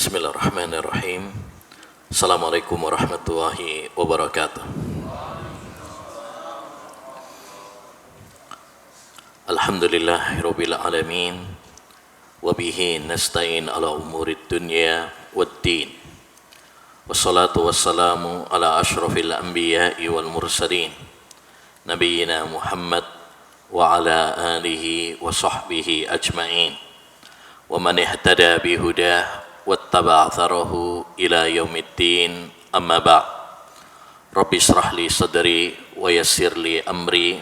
Bismillahirrahmanirrahim. Assalamualaikum warahmatullahi wabarakatuh. Alhamdulillahirabbil alamin wa bihi nasta'in ala umurid dunya waddin. Wassalatu wassalamu ala asyrafil anbiya'i wal mursalin nabiyyina Muhammad wa ala alihi wa sahbihi ajma'in wa man ihtada bihudah wattaba' atharahu ila yaumiddin, amma ba'd. Rabbi israh li sadri wa yassir li amri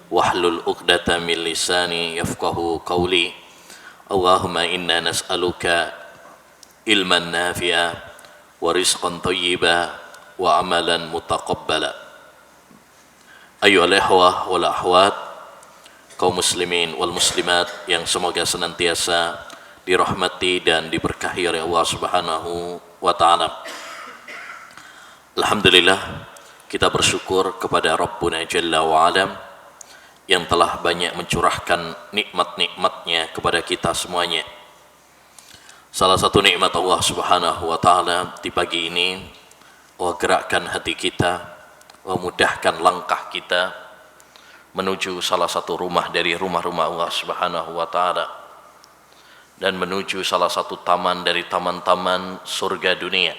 wahlul 'uqdatam min lisani yafqahu qawli. Allahumma inna nas'aluka ilman nafi'a wa rizqan thayyiba wa amalan mutaqabbala. Ayyuhal ikhwah wal akhwat, kaum muslimin wal muslimat yang semoga senantiasa dirahmati dan diberkahi oleh Allah Subhanahu wa ta'ala. Alhamdulillah, kita bersyukur kepada Rabbuna Jalla wa Ala yang telah banyak mencurahkan nikmat-nikmatnya kepada kita semuanya. Salah satu nikmat Allah Subhanahu wa ta'ala di pagi ini, Allah gerakkan hati kita, Allah mudahkan langkah kita menuju salah satu rumah dari rumah-rumah Allah Subhanahu wa ta'ala, dan menuju salah satu taman dari taman-taman surga dunia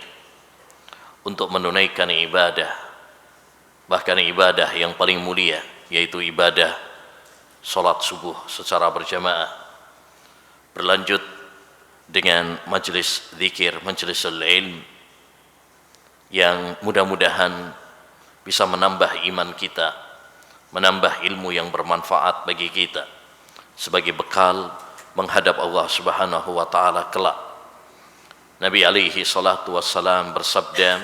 untuk menunaikan ibadah, bahkan ibadah yang paling mulia, yaitu ibadah salat subuh secara berjamaah, berlanjut dengan majelis zikir, majelis ilm yang mudah-mudahan bisa menambah iman kita, menambah ilmu yang bermanfaat bagi kita sebagai bekal menghadap Allah Subhanahu wa ta'ala kelak. Nabi alaihi salatu wassalam bersabda,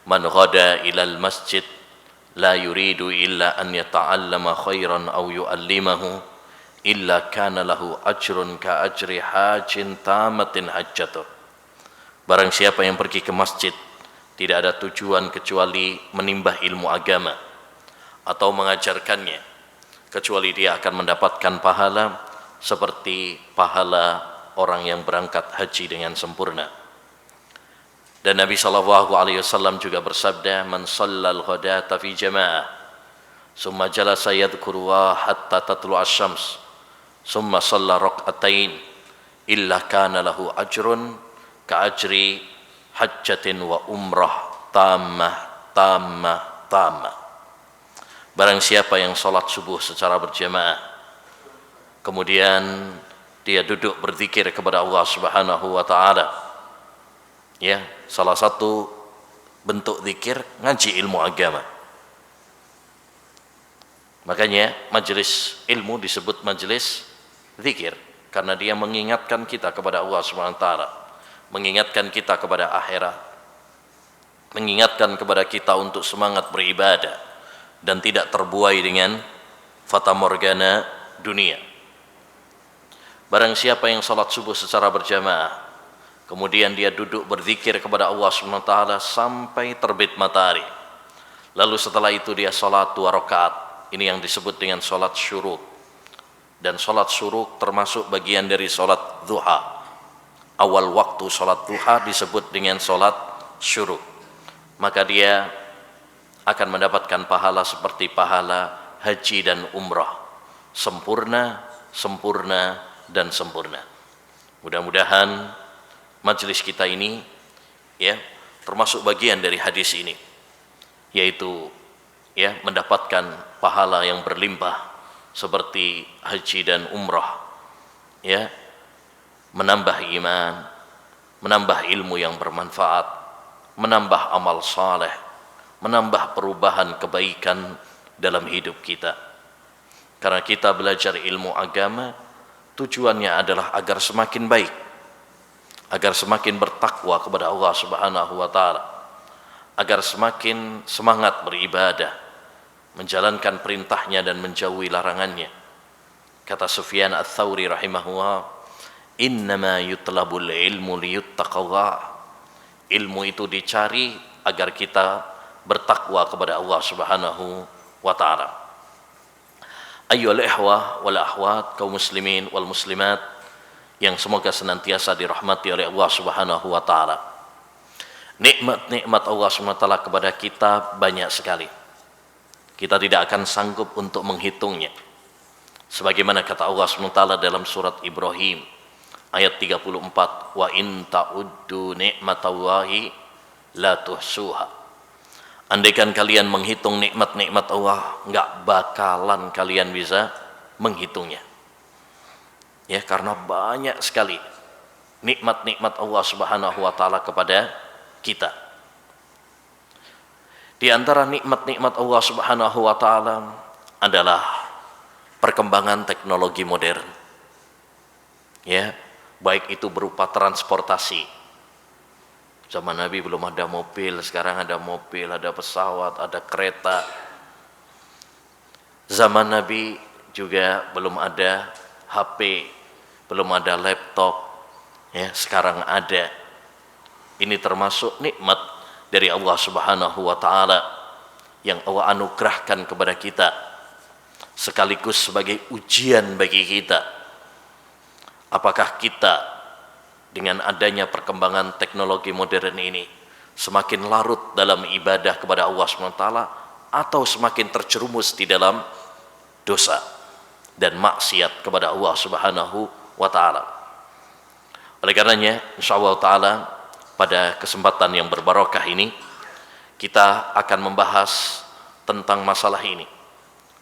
man ghada ilal masjid la yuridu illa an yata'allama khairan aw yu'allimahu illa kana lahu ajrun ka ajri hajin tamatin hajjatuh. Barang siapa yang pergi ke masjid tidak ada tujuan kecuali menimba ilmu agama atau mengajarkannya, kecuali dia akan mendapatkan pahala seperti pahala orang yang berangkat haji dengan sempurna. Dan Nabi SAW juga bersabda, man shallal ghadata fi jama'ah summa jalasa yadhkuru hatta tatlu asy-syams summa shalla rak'atain illa kana lahu ajrun ka ajri hajjatin wa umrah tammah. Barang siapa yang salat subuh secara berjamaah kemudian dia duduk berzikir kepada Allah Subhanahu wa ta'ala, ya, salah satu bentuk zikir ngaji ilmu agama. Makanya majelis ilmu disebut majelis zikir, karena dia mengingatkan kita kepada Allah Subhanahu wa ta'ala, mengingatkan kita kepada akhirat, mengingatkan kepada kita untuk semangat beribadah dan tidak terbuai dengan fatamorgana dunia. Barang siapa yang salat subuh secara berjamaah kemudian dia duduk berzikir kepada Allah Subhanahu wa ta'ala sampai terbit matahari, lalu setelah itu dia salat 2 rakaat, ini yang disebut dengan salat syuruk. Dan salat syuruk termasuk bagian dari salat duha. Awal waktu salat duha disebut dengan salat syuruk. Maka dia akan mendapatkan pahala seperti pahala haji dan umrah, sempurna dan sempurna. Mudah-mudahan majelis kita ini, ya, termasuk bagian dari hadis ini, yaitu, ya, mendapatkan pahala yang berlimpah seperti haji dan umrah, ya, menambah iman, menambah ilmu yang bermanfaat, menambah amal saleh, menambah perubahan kebaikan dalam hidup kita. Karena kita belajar ilmu agama tujuannya adalah agar semakin baik, agar semakin bertakwa kepada Allah Subhanahu wa ta'ala, agar semakin semangat beribadah, menjalankan perintahnya dan menjauhi larangannya. Kata Sufyan Ats-Tsauri rahimahullah, innama yutlabul ilmu liyuttaqallah. Ilmu itu dicari agar kita bertakwa kepada Allah Subhanahu wa ta'ala. Ayyuhal ikhwah wal akhwat, kaum muslimin wal muslimat yang semoga senantiasa dirahmati oleh Allah Subhanahu wa taala. Nikmat-nikmat Allah Subhanahu wa taala kepada kita banyak sekali. Kita tidak akan sanggup untuk menghitungnya. Sebagaimana kata Allah Subhanahu wa taala dalam surat Ibrahim ayat 34, wa in ta'uddu ni'matallahi la tuhsuha. Andaikan kalian menghitung nikmat-nikmat Allah, enggak bakalan kalian bisa menghitungnya. Ya, karena banyak sekali nikmat-nikmat Allah Subhanahu wa taala kepada kita. Di antara nikmat-nikmat Allah Subhanahu wa taala adalah perkembangan teknologi modern. Ya, baik itu berupa transportasi. Zaman Nabi belum ada mobil, sekarang ada mobil, ada pesawat, ada kereta. Zaman Nabi juga belum ada HP, belum ada laptop, ya, sekarang ada. Ini termasuk nikmat dari Allah Subhanahu wa taala yang Allah anugerahkan kepada kita, sekaligus sebagai ujian bagi kita. Apakah kita dengan adanya perkembangan teknologi modern ini semakin larut dalam ibadah kepada Allah Subhanahu wa taala atau semakin terjerumus di dalam dosa dan maksiat kepada Allah Subhanahu wa taala. Oleh karenanya, insyaallah taala pada kesempatan yang berbarokah ini kita akan membahas tentang masalah ini.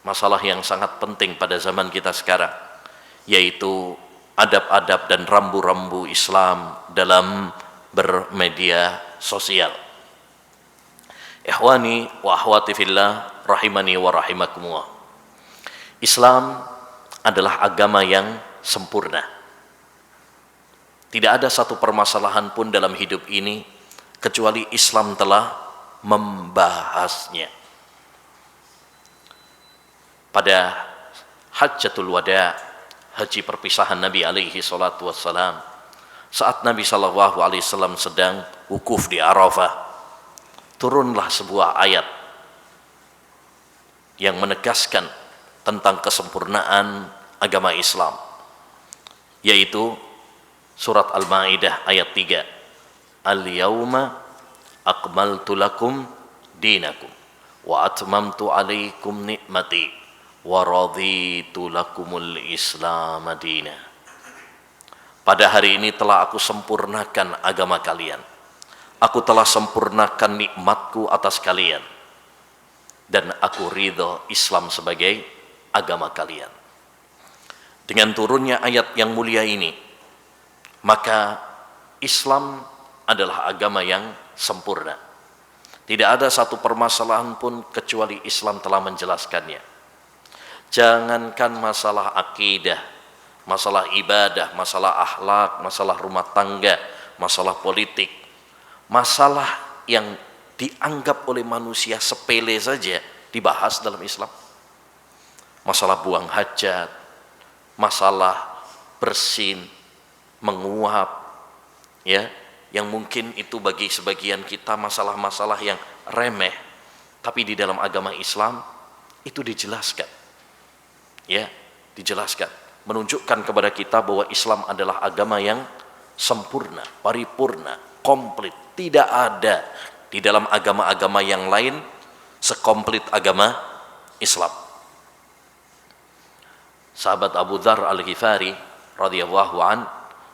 Masalah yang sangat penting pada zaman kita sekarang, yaitu adab-adab dan rambu-rambu Islam dalam bermedia sosial. Ikhwani wa akhwati fillah rahimani wa rahimakumullah. Islam adalah agama yang sempurna. Tidak ada satu permasalahan pun dalam hidup ini kecuali Islam telah membahasnya. Pada Hajjatul Wada, haji perpisahan Nabi alaihi salatu wassalam, saat Nabi sallallahu alaihi wasallam sedang wukuf di Arafah, turunlah sebuah ayat yang menegaskan tentang kesempurnaan agama Islam, yaitu surat Al-Maidah ayat 3. Al-yauma akmaltu lakum dinakum wa atmamtu alaikum ni'mati wa raditu lakumul Islam madina. Pada hari ini telah aku sempurnakan agama kalian. Aku telah sempurnakan nikmatku atas kalian. Dan aku ridho Islam sebagai agama kalian. Dengan turunnya ayat yang mulia ini, maka Islam adalah agama yang sempurna. Tidak ada satu permasalahan pun kecuali Islam telah menjelaskannya. Jangankan masalah akidah, masalah ibadah, masalah akhlak, masalah rumah tangga, masalah politik, masalah yang dianggap oleh manusia sepele saja dibahas dalam Islam. Masalah buang hajat, masalah bersin, menguap, ya, yang mungkin itu bagi sebagian kita masalah-masalah yang remeh, tapi di dalam agama Islam itu dijelaskan. Ya, dijelaskan, menunjukkan kepada kita bahwa Islam adalah agama yang sempurna, paripurna, komplit. Tidak ada di dalam agama-agama yang lain sekomplit agama Islam. Sahabat Abu Dzar Al-Ghifari radhiyallahu an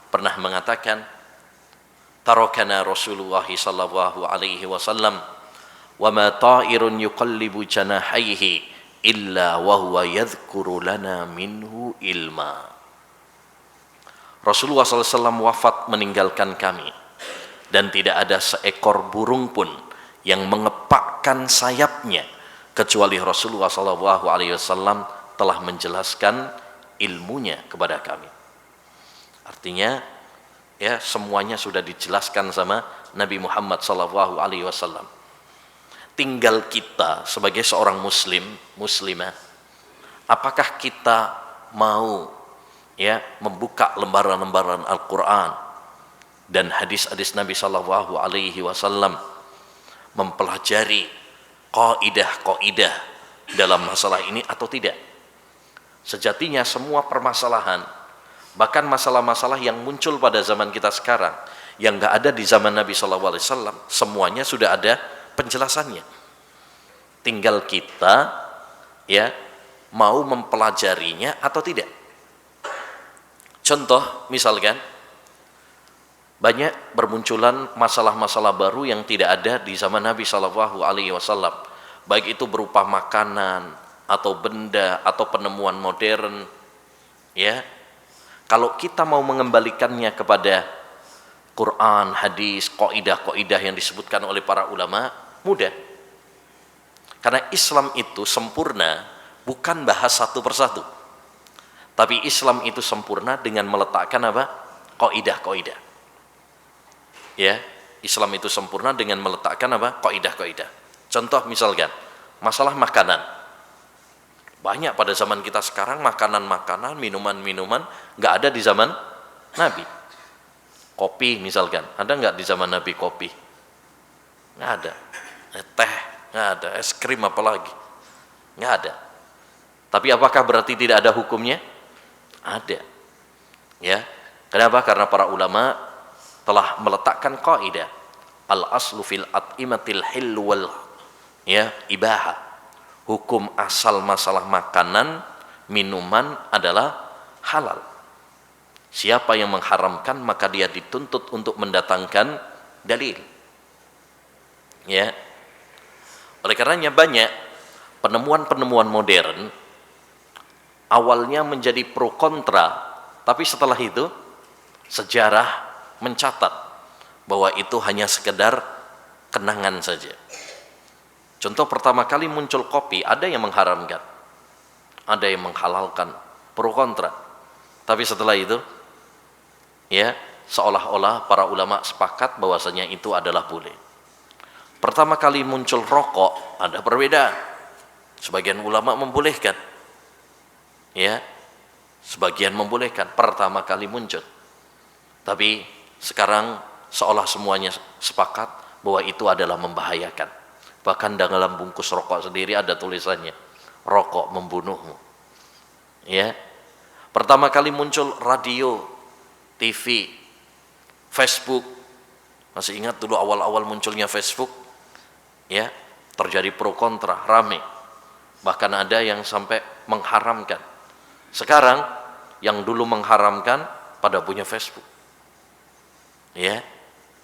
pernah mengatakan, tarakana Rasulullah sallallahu alaihi wasallam wa ma ta'irun yuqallibu janahaihi illa wa huwa yadhkuru lana minhu ilma. Rasulullah SAW wafat meninggalkan kami, dan tidak ada seekor burung pun yang mengepakkan sayapnya kecuali Rasulullah SAW telah menjelaskan ilmunya kepada kami. Artinya, ya, semuanya sudah dijelaskan sama Nabi Muhammad SAW. Tinggal kita sebagai seorang muslim, muslimah, apakah kita mau, ya, membuka lembaran-lembaran Al-Quran dan hadis-hadis Nabi Sallallahu Alaihi Wasallam, mempelajari kaidah-kaidah dalam masalah ini atau tidak? Sejatinya semua permasalahan, Bahkan masalah-masalah yang muncul pada zaman kita sekarang yang nggak ada di zaman Nabi SAW, semuanya sudah ada penjelasannya. Tinggal kita ya mau mempelajarinya atau tidak. Contoh misalkan banyak bermunculan masalah-masalah baru yang tidak ada di zaman Nabi SAW, baik itu berupa makanan atau benda atau penemuan modern. Ya, kalau kita mau mengembalikannya kepada Quran, hadis, kaidah-kaidah yang disebutkan oleh para ulama, mudah. Karena Islam itu sempurna bukan bahas satu persatu, tapi Islam itu sempurna dengan meletakkan apa? Kaidah-kaidah. Ya, Islam itu sempurna dengan meletakkan apa? Kaidah-kaidah. Contoh misalkan masalah makanan. Banyak pada zaman kita sekarang makanan-makanan, minuman-minuman nggak ada di zaman Nabi. Kopi misalkan, ada nggak di zaman Nabi kopi? Nggak ada. Teh nggak ada, es krim apalagi nggak ada. Tapi apakah berarti tidak ada hukumnya? Ada. Ya, kenapa? Karena para ulama telah meletakkan kaidah al-aslu fil at'imatil hil wal ya ibahah. Hukum asal masalah makanan, minuman adalah halal. Siapa yang mengharamkan maka dia dituntut untuk mendatangkan dalil. Ya. Oleh karenanya banyak penemuan-penemuan modern awalnya menjadi pro kontra, tapi setelah itu sejarah mencatat bahwa itu hanya sekedar kenangan saja. Contoh pertama kali muncul kopi, ada yang mengharamkan, ada yang menghalalkan, pro kontra. Tapi setelah itu, ya seolah-olah para ulama sepakat bahwasanya itu adalah boleh. Pertama kali muncul rokok, ada perbedaan. Sebagian ulama membolehkan, ya, sebagian membolehkan. Pertama kali muncul, tapi sekarang seolah semuanya sepakat bahwa itu adalah membahayakan. Bahkan dalam bungkus rokok sendiri ada tulisannya, rokok membunuhmu. Ya, pertama kali muncul radio, TV, Facebook. Masih ingat dulu awal-awal munculnya Facebook? Ya, terjadi pro kontra, rame. Bahkan ada yang sampai mengharamkan. Sekarang yang dulu mengharamkan pada punya Facebook. Ya,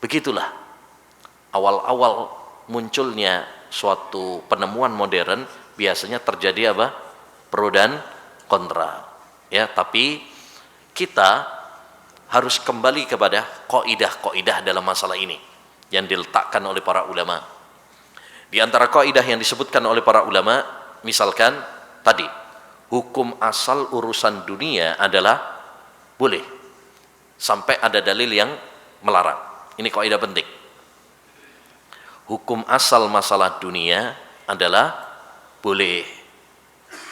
begitulah awal-awal munculnya suatu penemuan modern biasanya terjadi apa? Pro dan kontra. Ya, tapi kita harus kembali kepada kaidah-kaidah dalam masalah ini yang diletakkan oleh para ulama. Di antara kaidah yang disebutkan oleh para ulama, misalkan tadi, hukum asal urusan dunia adalah boleh sampai ada dalil yang melarang. Ini kaidah penting. Hukum asal masalah dunia adalah boleh,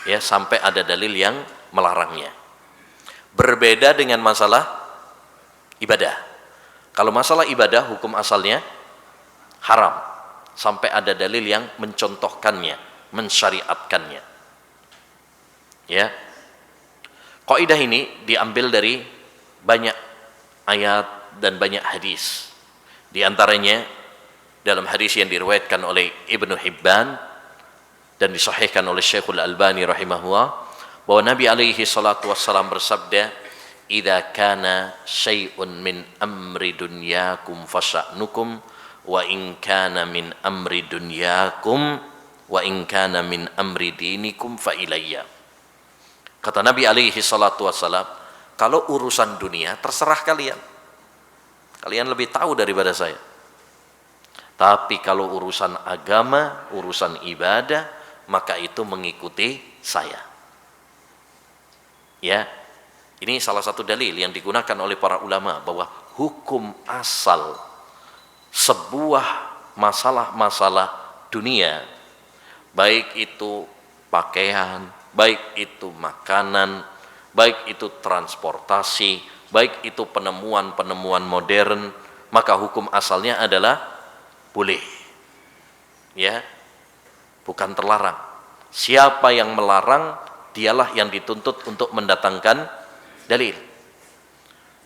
ya, sampai ada dalil yang melarangnya. Berbeda dengan masalah ibadah. Kalau masalah ibadah hukum asalnya haram sampai ada dalil yang mencontohkannya, mensyariatkannya. Ya. Kaidah ini diambil dari banyak ayat dan banyak hadis. Di antaranya dalam hadis yang diriwayatkan oleh Ibnu Hibban dan disahihkan oleh Syekhul Albani rahimahullah, bahwa Nabi alaihi salatu wassalam bersabda, "Idza kana syai'un min amri dunyakum fasya'nukum wa in kana min amri dunyakum wa in kana min amri dinikum fa ilayya." Kata Nabi alaihi salatu wassalam, kalau urusan dunia terserah kalian. Kalian lebih tahu daripada saya. Tapi kalau urusan agama, urusan ibadah, maka itu mengikuti saya. Ya, ini salah satu dalil yang digunakan oleh para ulama bahwa hukum asal sebuah masalah-masalah dunia, baik itu pakaian, baik itu makanan, baik itu transportasi, baik itu penemuan-penemuan modern, maka hukum asalnya adalah boleh, ya, bukan terlarang. Siapa yang melarang, dialah yang dituntut untuk mendatangkan dalil.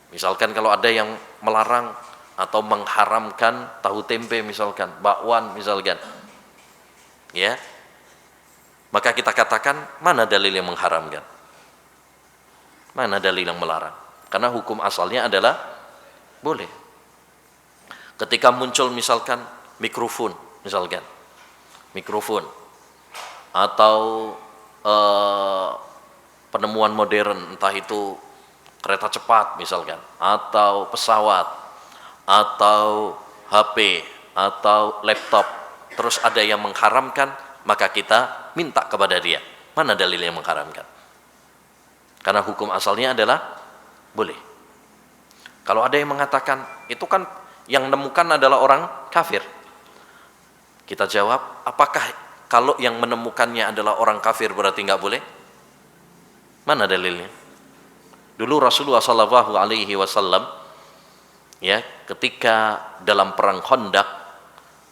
Misalkan kalau ada yang melarang atau mengharamkan tahu tempe misalkan, bakwan misalkan, ya, maka kita katakan mana dalil yang mengharamkan, mana dalil yang melarang, karena hukum asalnya adalah boleh. Ketika muncul misalkan mikrofon misalkan, mikrofon atau penemuan modern, entah itu kereta cepat misalkan, atau pesawat, atau HP, atau laptop, terus ada yang mengharamkan, maka kita minta kepada dia, mana dalil yang mengharamkan? Karena hukum asalnya adalah boleh. Kalau ada yang mengatakan, itu kan yang menemukan adalah orang kafir, kita jawab, apakah kalau yang menemukannya adalah orang kafir berarti nggak boleh? Mana dalilnya? Dulu Rasulullah SAW, ya, ketika dalam perang Khandaq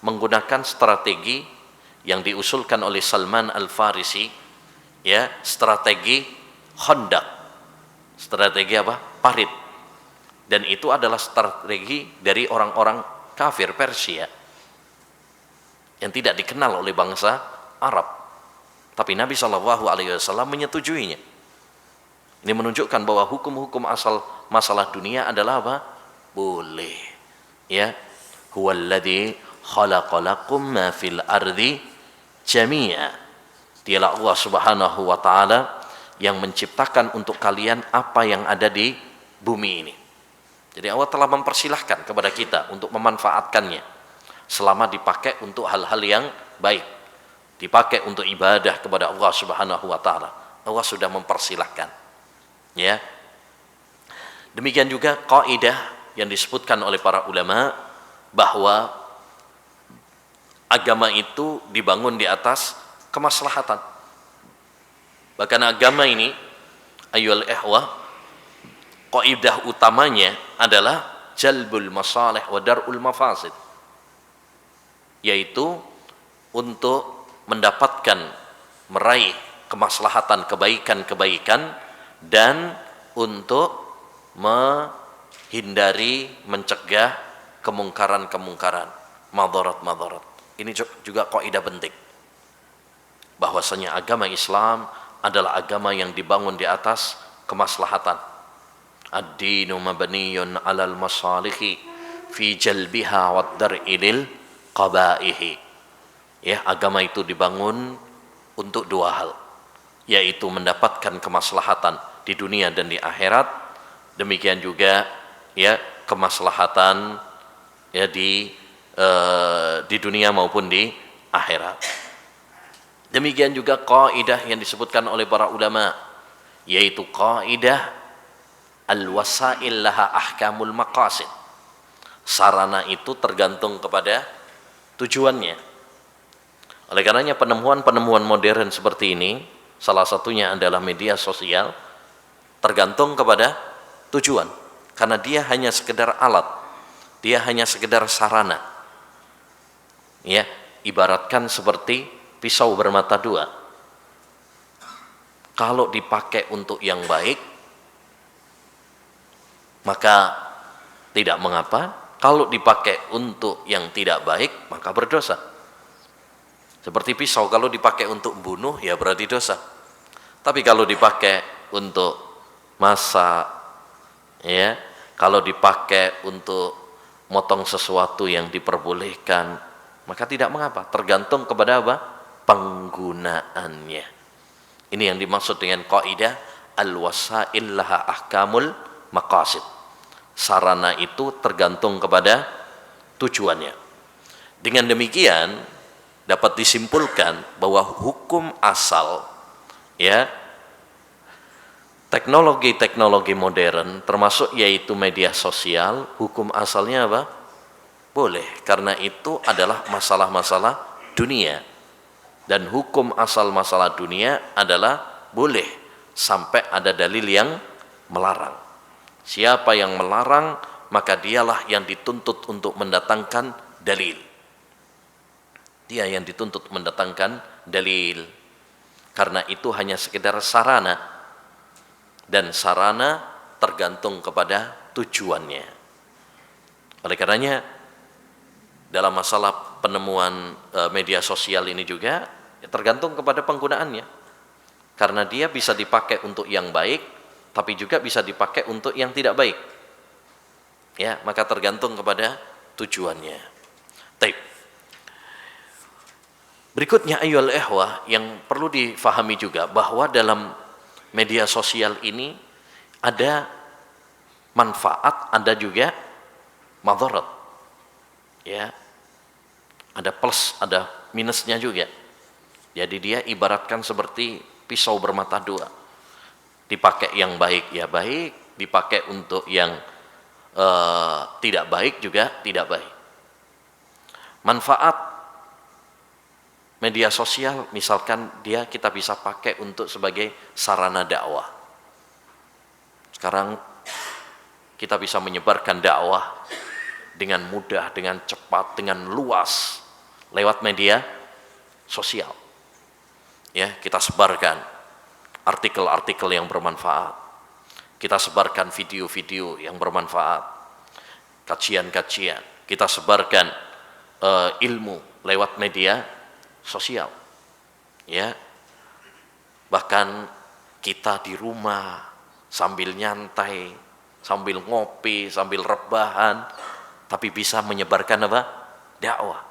menggunakan strategi yang diusulkan oleh Salman Al-Farisi, ya, strategi Khandaq. Strategi apa? Parit. Dan itu adalah strategi dari orang-orang kafir Persia yang tidak dikenal oleh bangsa Arab. Tapi Nabi SAW menyetujuinya. Ini menunjukkan bahwa hukum-hukum asal masalah dunia adalah apa? Boleh. Ya. Huwallazi khalaqalakum ma fil ardi jami'a. Dialah Allah Subhanahu wa taala yang menciptakan untuk kalian apa yang ada di bumi ini. Jadi Allah telah mempersilahkan kepada kita untuk memanfaatkannya selama dipakai untuk hal-hal yang baik, dipakai untuk ibadah kepada Allah Subhanahu wa taala. Allah sudah mempersilahkan. Ya. Demikian juga kaidah yang disebutkan oleh para ulama bahwa agama itu dibangun di atas kemaslahatan. Bahkan agama ini, ayyuhal ikhwah, kaidah utamanya adalah jalbul masalih wa dar'ul mafasid, yaitu untuk mendapatkan, meraih kemaslahatan, kebaikan-kebaikan, dan untuk menghindari, mencegah kemungkaran-kemungkaran, madarat-madarat. Ini juga kaidah penting, bahwasanya agama Islam adalah agama yang dibangun di atas kemaslahatan. Ad-dinu mabniyun 'alal masalihi fi jalbiha wad dar'il qabaihi. Ya, agama itu dibangun untuk dua hal, yaitu mendapatkan kemaslahatan di dunia dan di akhirat, demikian juga ya kemaslahatan ya di dunia maupun di akhirat. Demikian juga kaidah yang disebutkan oleh para ulama, yaitu kaidah al-wasail laha ahkamul maqasid. Sarana itu tergantung kepada tujuannya. Oleh karenanya penemuan-penemuan modern seperti ini, salah satunya adalah media sosial, tergantung kepada tujuan. Karena dia hanya sekedar alat, dia hanya sekedar sarana. Ya, ibaratkan seperti pisau bermata dua. Kalau dipakai untuk yang baik, maka tidak mengapa. Kalau dipakai untuk yang tidak baik, maka berdosa. Seperti pisau, kalau dipakai untuk bunuh, ya berarti dosa. Tapi kalau dipakai untuk masak, ya, kalau dipakai untuk motong sesuatu yang diperbolehkan, maka tidak mengapa. Tergantung kepada apa? Penggunaannya. Ini yang dimaksud dengan kaidah al-wasail laha ahkamul maqasid. Sarana itu tergantung kepada tujuannya. Dengan demikian dapat disimpulkan bahwa hukum asal, ya, teknologi-teknologi modern termasuk yaitu media sosial, hukum asalnya apa? Boleh, karena itu adalah masalah-masalah dunia. Dan hukum asal masalah dunia adalah boleh sampai ada dalil yang melarang. Siapa yang melarang, maka dialah yang dituntut untuk mendatangkan dalil. Dia yang dituntut mendatangkan dalil. Karena itu hanya sekedar sarana. Dan sarana tergantung kepada tujuannya. Oleh karenanya dalam masalah penemuan media sosial ini juga ya tergantung kepada penggunaannya. Karena dia bisa dipakai untuk yang baik, tapi juga bisa dipakai untuk yang tidak baik. Ya, maka tergantung kepada tujuannya. Baik. Berikutnya ayyuhal ikhwah yang perlu difahami juga bahwa dalam media sosial ini ada manfaat, ada juga madarat. Ya. Ada plus, ada minusnya juga. Jadi dia ibaratkan seperti pisau bermata dua. Dipakai yang baik ya baik, dipakai untuk yang tidak baik juga tidak baik. Manfaat media sosial misalkan kita bisa pakai untuk sebagai sarana dakwah. Sekarang kita bisa menyebarkan dakwah dengan mudah, dengan cepat, dengan luas lewat media sosial. Ya, kita sebarkan artikel-artikel yang bermanfaat. Kita sebarkan video-video yang bermanfaat, kajian-kajian. Kita sebarkan ilmu lewat media sosial. Ya, bahkan kita di rumah sambil nyantai, sambil ngopi, sambil rebahan, tapi bisa menyebarkan apa? Dakwah.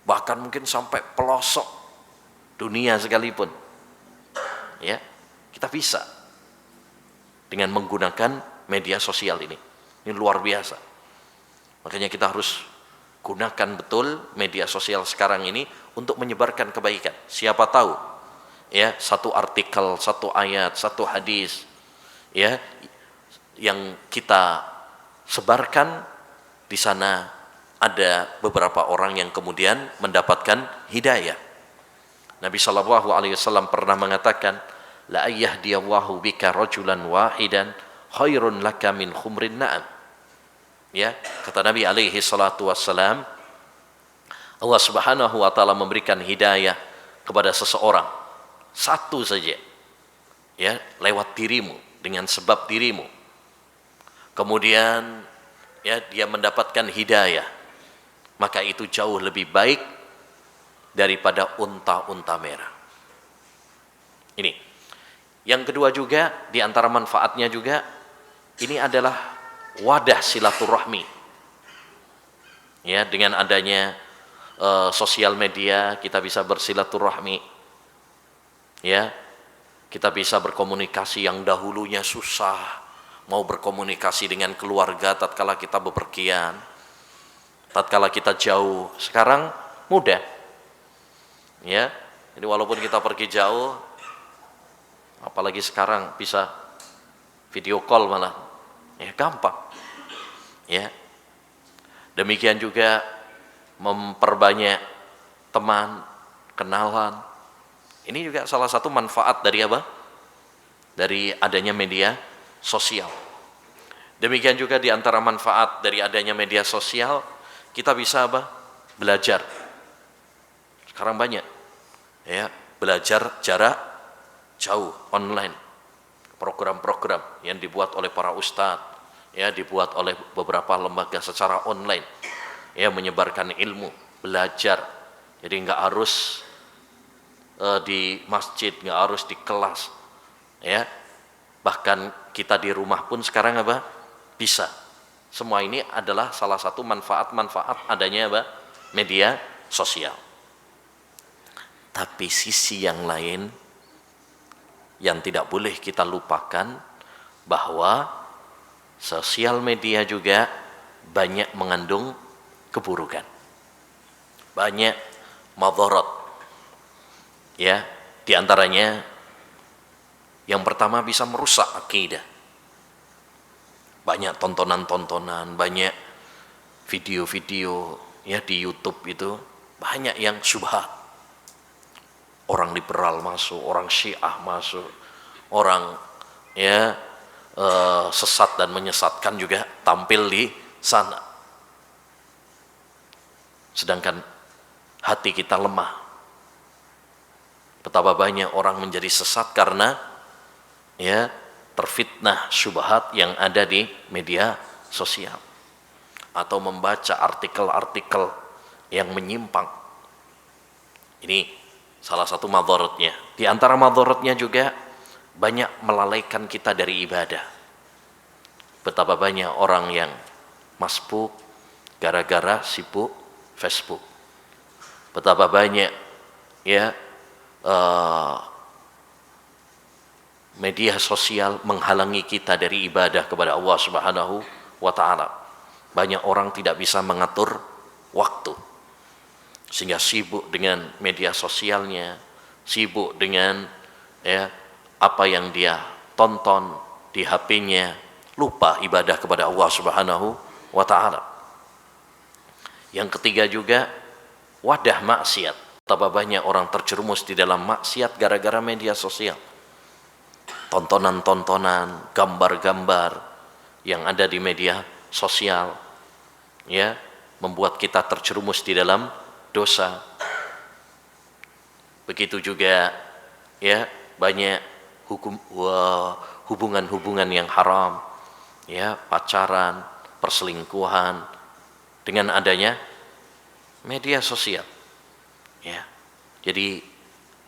Bahkan mungkin sampai pelosok dunia sekalipun. Ya, kita bisa dengan menggunakan media sosial ini. Ini luar biasa. Makanya kita harus gunakan betul media sosial sekarang ini untuk menyebarkan kebaikan. Siapa tahu ya, satu artikel, satu ayat, satu hadis ya yang kita sebarkan, di sana ada beberapa orang yang kemudian mendapatkan hidayah. Nabi sallallahu alaihi wasallam pernah mengatakan, la ayyahdiyallahu bika rajulan wahidan khairun laka min khumrin na'am. Ya, kata Nabi alaihi salatu wassalam, Allah Subhanahu wa taala memberikan hidayah kepada seseorang satu saja. Ya, lewat dirimu, dengan sebab dirimu. Kemudian ya dia mendapatkan hidayah, maka itu jauh lebih baik daripada unta-unta merah. Ini. Yang kedua juga, di antara manfaatnya juga, ini adalah wadah silaturahmi. Ya, dengan adanya sosial media, kita bisa bersilaturahmi. Ya, kita bisa berkomunikasi yang dahulunya susah, mau berkomunikasi dengan keluarga tatkala kita bepergian, tatkala kita jauh, sekarang mudah. Ya, jadi walaupun kita pergi jauh, apalagi sekarang bisa video call malah, ya gampang. Ya, demikian juga memperbanyak teman, kenalan. Ini juga salah satu manfaat dari apa? Dari adanya media sosial. Demikian juga di antara manfaat dari adanya media sosial, kita bisa apa? Belajar. Sekarang banyak, ya, belajar jarak jauh, online. Program-program yang dibuat oleh para ustadz, ya, dibuat oleh beberapa lembaga secara online, ya, menyebarkan ilmu, belajar. Jadi nggak harus di masjid, nggak harus di kelas, ya. Bahkan kita di rumah pun sekarang apa? Bisa. Semua ini adalah salah satu manfaat-manfaat adanya apa? Media sosial. Tapi sisi yang lain yang tidak boleh kita lupakan, bahwa sosial media juga banyak mengandung keburukan, banyak madharat. Ya, diantaranya yang pertama bisa merusak akidah. Banyak tontonan-tontonan, banyak video-video ya di YouTube itu banyak yang syubhat. Orang liberal masuk, orang Syiah masuk, orang ya sesat dan menyesatkan juga tampil di sana. Sedangkan hati kita lemah. Betapa banyak orang menjadi sesat karena ya terfitnah syubhat yang ada di media sosial, atau membaca artikel-artikel yang menyimpang. Ini salah satu madharatnya. Di antara madharatnya juga banyak melalaikan kita dari ibadah. Betapa banyak orang yang masbuk gara-gara sibuk Facebook. Betapa banyak ya media sosial menghalangi kita dari ibadah kepada Allah Subhanahu wa taala. Banyak orang tidak bisa mengatur waktu, sehingga sibuk dengan media sosialnya, sibuk dengan apa yang dia tonton di HP-nya, lupa ibadah kepada Allah Subhanahu wa taala. Yang ketiga juga wadah maksiat. Betapa banyak orang terjerumus di dalam maksiat gara-gara media sosial. Tontonan-tontonan, gambar-gambar yang ada di media sosial ya membuat kita terjerumus di dalam dosa. Begitu juga ya banyak hubungan-hubungan yang haram, ya pacaran, perselingkuhan dengan adanya media sosial. Ya, jadi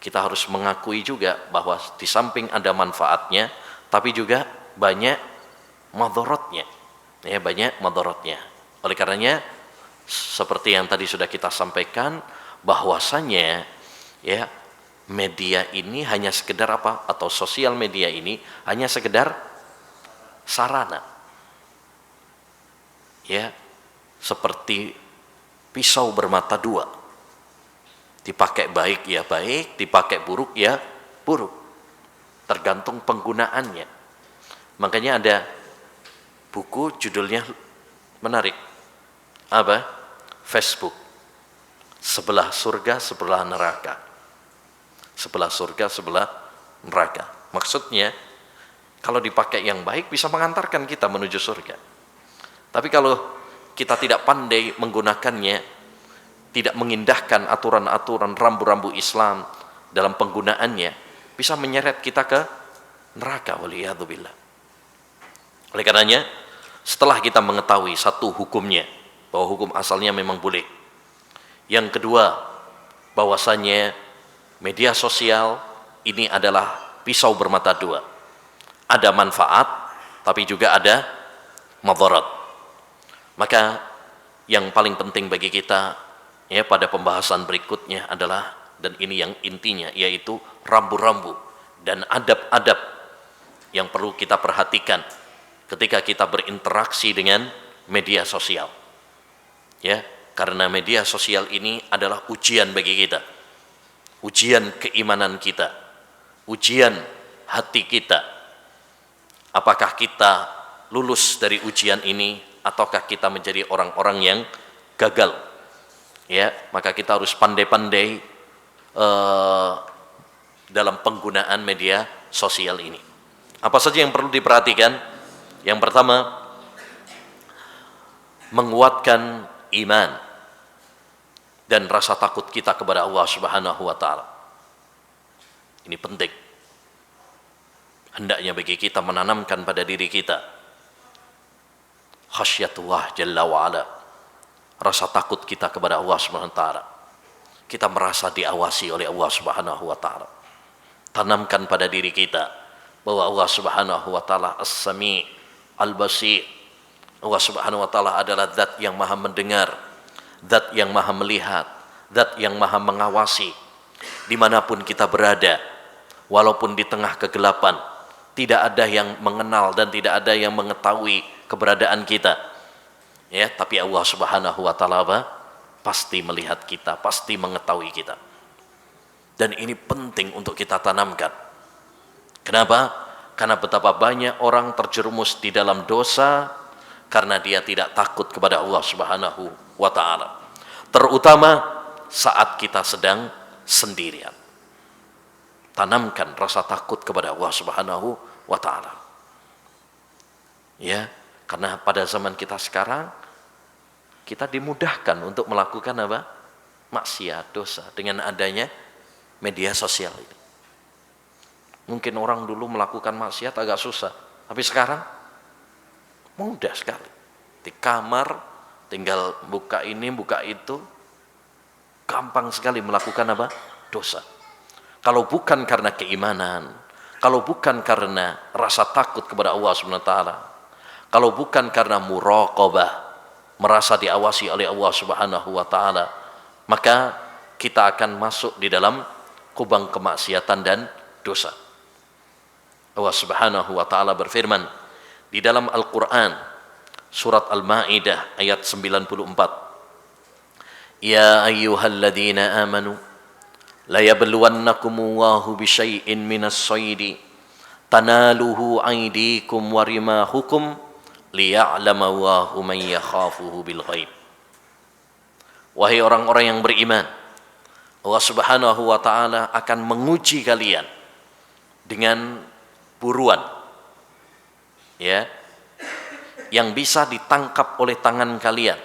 kita harus mengakui juga bahwa di samping ada manfaatnya, tapi juga banyak madharatnya. Ya, banyak madharatnya. Oleh karenanya, seperti yang tadi sudah kita sampaikan, bahwasanya ya media ini hanya sekedar apa? Atau sosial media ini hanya sekedar sarana. Ya, seperti pisau bermata dua. Dipakai baik ya baik, dipakai buruk ya buruk. Tergantung penggunaannya. Makanya ada buku judulnya menarik. Apa? Facebook. Sebelah surga, sebelah neraka. Sebelah surga, sebelah neraka. Maksudnya, kalau dipakai yang baik bisa mengantarkan kita menuju surga. Tapi kalau kita tidak pandai menggunakannya, tidak mengindahkan aturan-aturan rambu-rambu Islam dalam penggunaannya, bisa menyeret kita ke neraka, waliyadzubillah. Oleh karenanya, setelah kita mengetahui satu hukumnya, bahwa hukum asalnya memang boleh. Yang kedua, bahwasanya media sosial ini adalah pisau bermata dua. Ada manfaat, tapi juga ada madharat. Maka yang paling penting bagi kita ya pada pembahasan berikutnya adalah, dan ini yang intinya, yaitu rambu-rambu dan adab-adab yang perlu kita perhatikan ketika kita berinteraksi dengan media sosial. Ya, karena media sosial ini adalah ujian bagi kita. Ujian keimanan kita, ujian hati kita. Apakah kita lulus dari ujian ini ataukah kita menjadi orang-orang yang gagal? Ya, maka kita harus pandai-pandai dalam penggunaan media sosial ini. Apa saja yang perlu diperhatikan? Yang pertama, menguatkan iman dan rasa takut kita kepada Allah Subhanahu wa taala. Ini penting. Hendaknya bagi kita menanamkan pada diri kita khasyatullah jalla wa ala, rasa takut kita kepada Allah Subhanahu wa taala. Kita merasa diawasi oleh Allah Subhanahu wa taala. Tanamkan pada diri kita bahwa Allah Subhanahu wa taala As-Sami' Al-Basir. Allah Subhanahu wa taala adalah zat yang maha mendengar, zat yang maha melihat, zat yang maha mengawasi dimanapun kita berada. Walaupun di tengah kegelapan, tidak ada yang mengenal dan tidak ada yang mengetahui keberadaan kita. Ya, tapi Allah Subhanahu wa taala pasti melihat kita, pasti mengetahui kita. Dan ini penting untuk kita tanamkan. Kenapa? Karena betapa banyak orang terjerumus di dalam dosa karena dia tidak takut kepada Allah Subhanahu wa taala. Terutama saat kita sedang sendirian. Tanamkan rasa takut kepada Allah Subhanahu wa taala. Ya, karena pada zaman kita sekarang kita dimudahkan untuk melakukan apa? Maksiat, dosa dengan adanya media sosial ini. Mungkin orang dulu melakukan maksiat agak susah, tapi sekarang mudah sekali. Di kamar tinggal buka ini, buka itu, gampang sekali melakukan apa? Dosa. Kalau bukan karena keimanan, kalau bukan karena rasa takut kepada Allah Subhanahu wa taala, kalau bukan karena muraqabah, merasa diawasi oleh Allah Subhanahu wa taala, maka kita akan masuk di dalam kubang kemaksiatan dan dosa. Allah Subhanahu wa taala berfirman di dalam Al-Qur'an surat Al-Maidah ayat 94. Ya ayyuhalladzina amanu la yabluwannakumullahu bisyai'in minas saydi tanaluhu aydikum wa rimahukum liya'lamallahu man yakhafuhu bil ghaib. Wahai orang-orang yang beriman, Allah Subhanahu wa taala akan menguji kalian dengan buruan, ya, yang bisa ditangkap oleh tangan kalian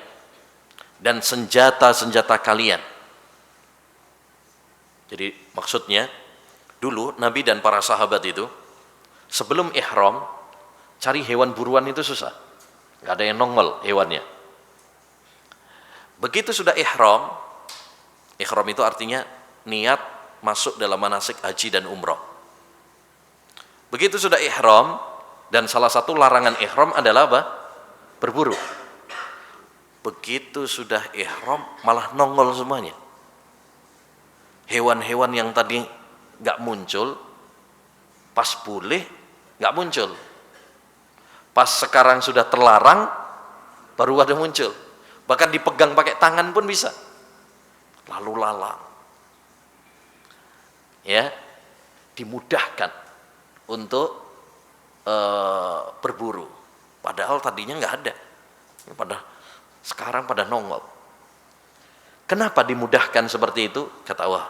dan senjata-senjata kalian. Jadi maksudnya dulu Nabi dan para sahabat itu sebelum ihram cari hewan buruan itu susah, nggak ada yang nongol hewannya. Begitu sudah ihram, ihram itu artinya niat masuk dalam manasik haji dan umrah. Begitu sudah ihram, dan salah satu larangan ihram adalah apa? Berburu. Begitu sudah ihram malah nongol semuanya. Hewan-hewan yang tadi nggak muncul, pas boleh nggak muncul. Pas sekarang sudah terlarang, baru ada muncul. Bahkan dipegang pakai tangan pun bisa. Lalu lalang, ya, dimudahkan untuk berburu. Padahal tadinya nggak ada. Sekarang pada nongol. Kenapa dimudahkan seperti itu? Kata Allah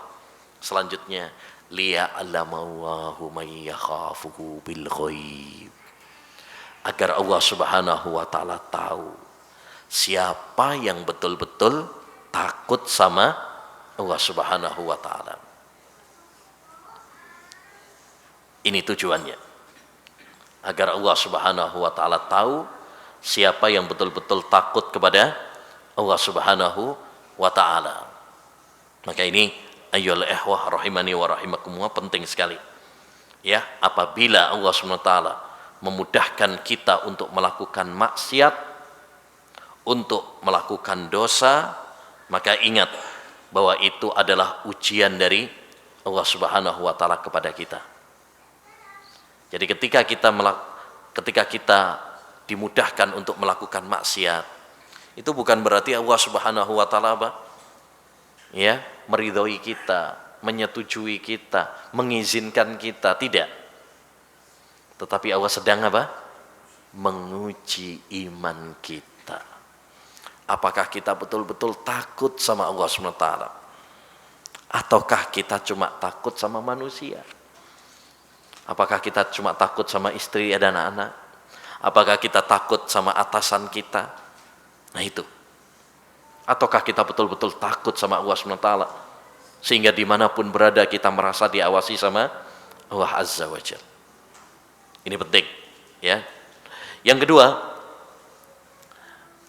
selanjutnya, liya'lamallahu may yakhafuhu bil ghaib. Agar Allah Subhanahu wa taala tahu siapa yang betul-betul takut sama Allah Subhanahu wa taala. Ini tujuannya. Agar Allah Subhanahu wa taala tahu siapa yang betul-betul takut kepada Allah Subhanahu wa taala. Maka ini ayyuhal ikhwah rahimani wa rahimakumullah penting sekali. Ya, apabila Allah Subhanahu wa taala memudahkan kita untuk melakukan maksiat, untuk melakukan dosa, maka ingat bahwa itu adalah ujian dari Allah Subhanahu wa taala kepada kita. Jadi ketika kita dimudahkan untuk melakukan maksiat, itu bukan berarti Allah Subhanahu wa taala apa? Ya, meridhoi kita, menyetujui kita, mengizinkan kita, tidak. Tetapi Allah sedang apa? Menguji iman kita. Apakah kita betul-betul takut sama Allah Subhanahu wa taala? Ataukah kita cuma takut sama manusia? Apakah kita cuma takut sama istri dan anak? Apakah kita takut sama atasan kita? Nah itu. Ataukah kita betul-betul takut sama Allah Subhanahu wa taala sehingga dimanapun berada kita merasa diawasi sama Allah Azza wa Jalla. Ini penting, ya. Yang kedua,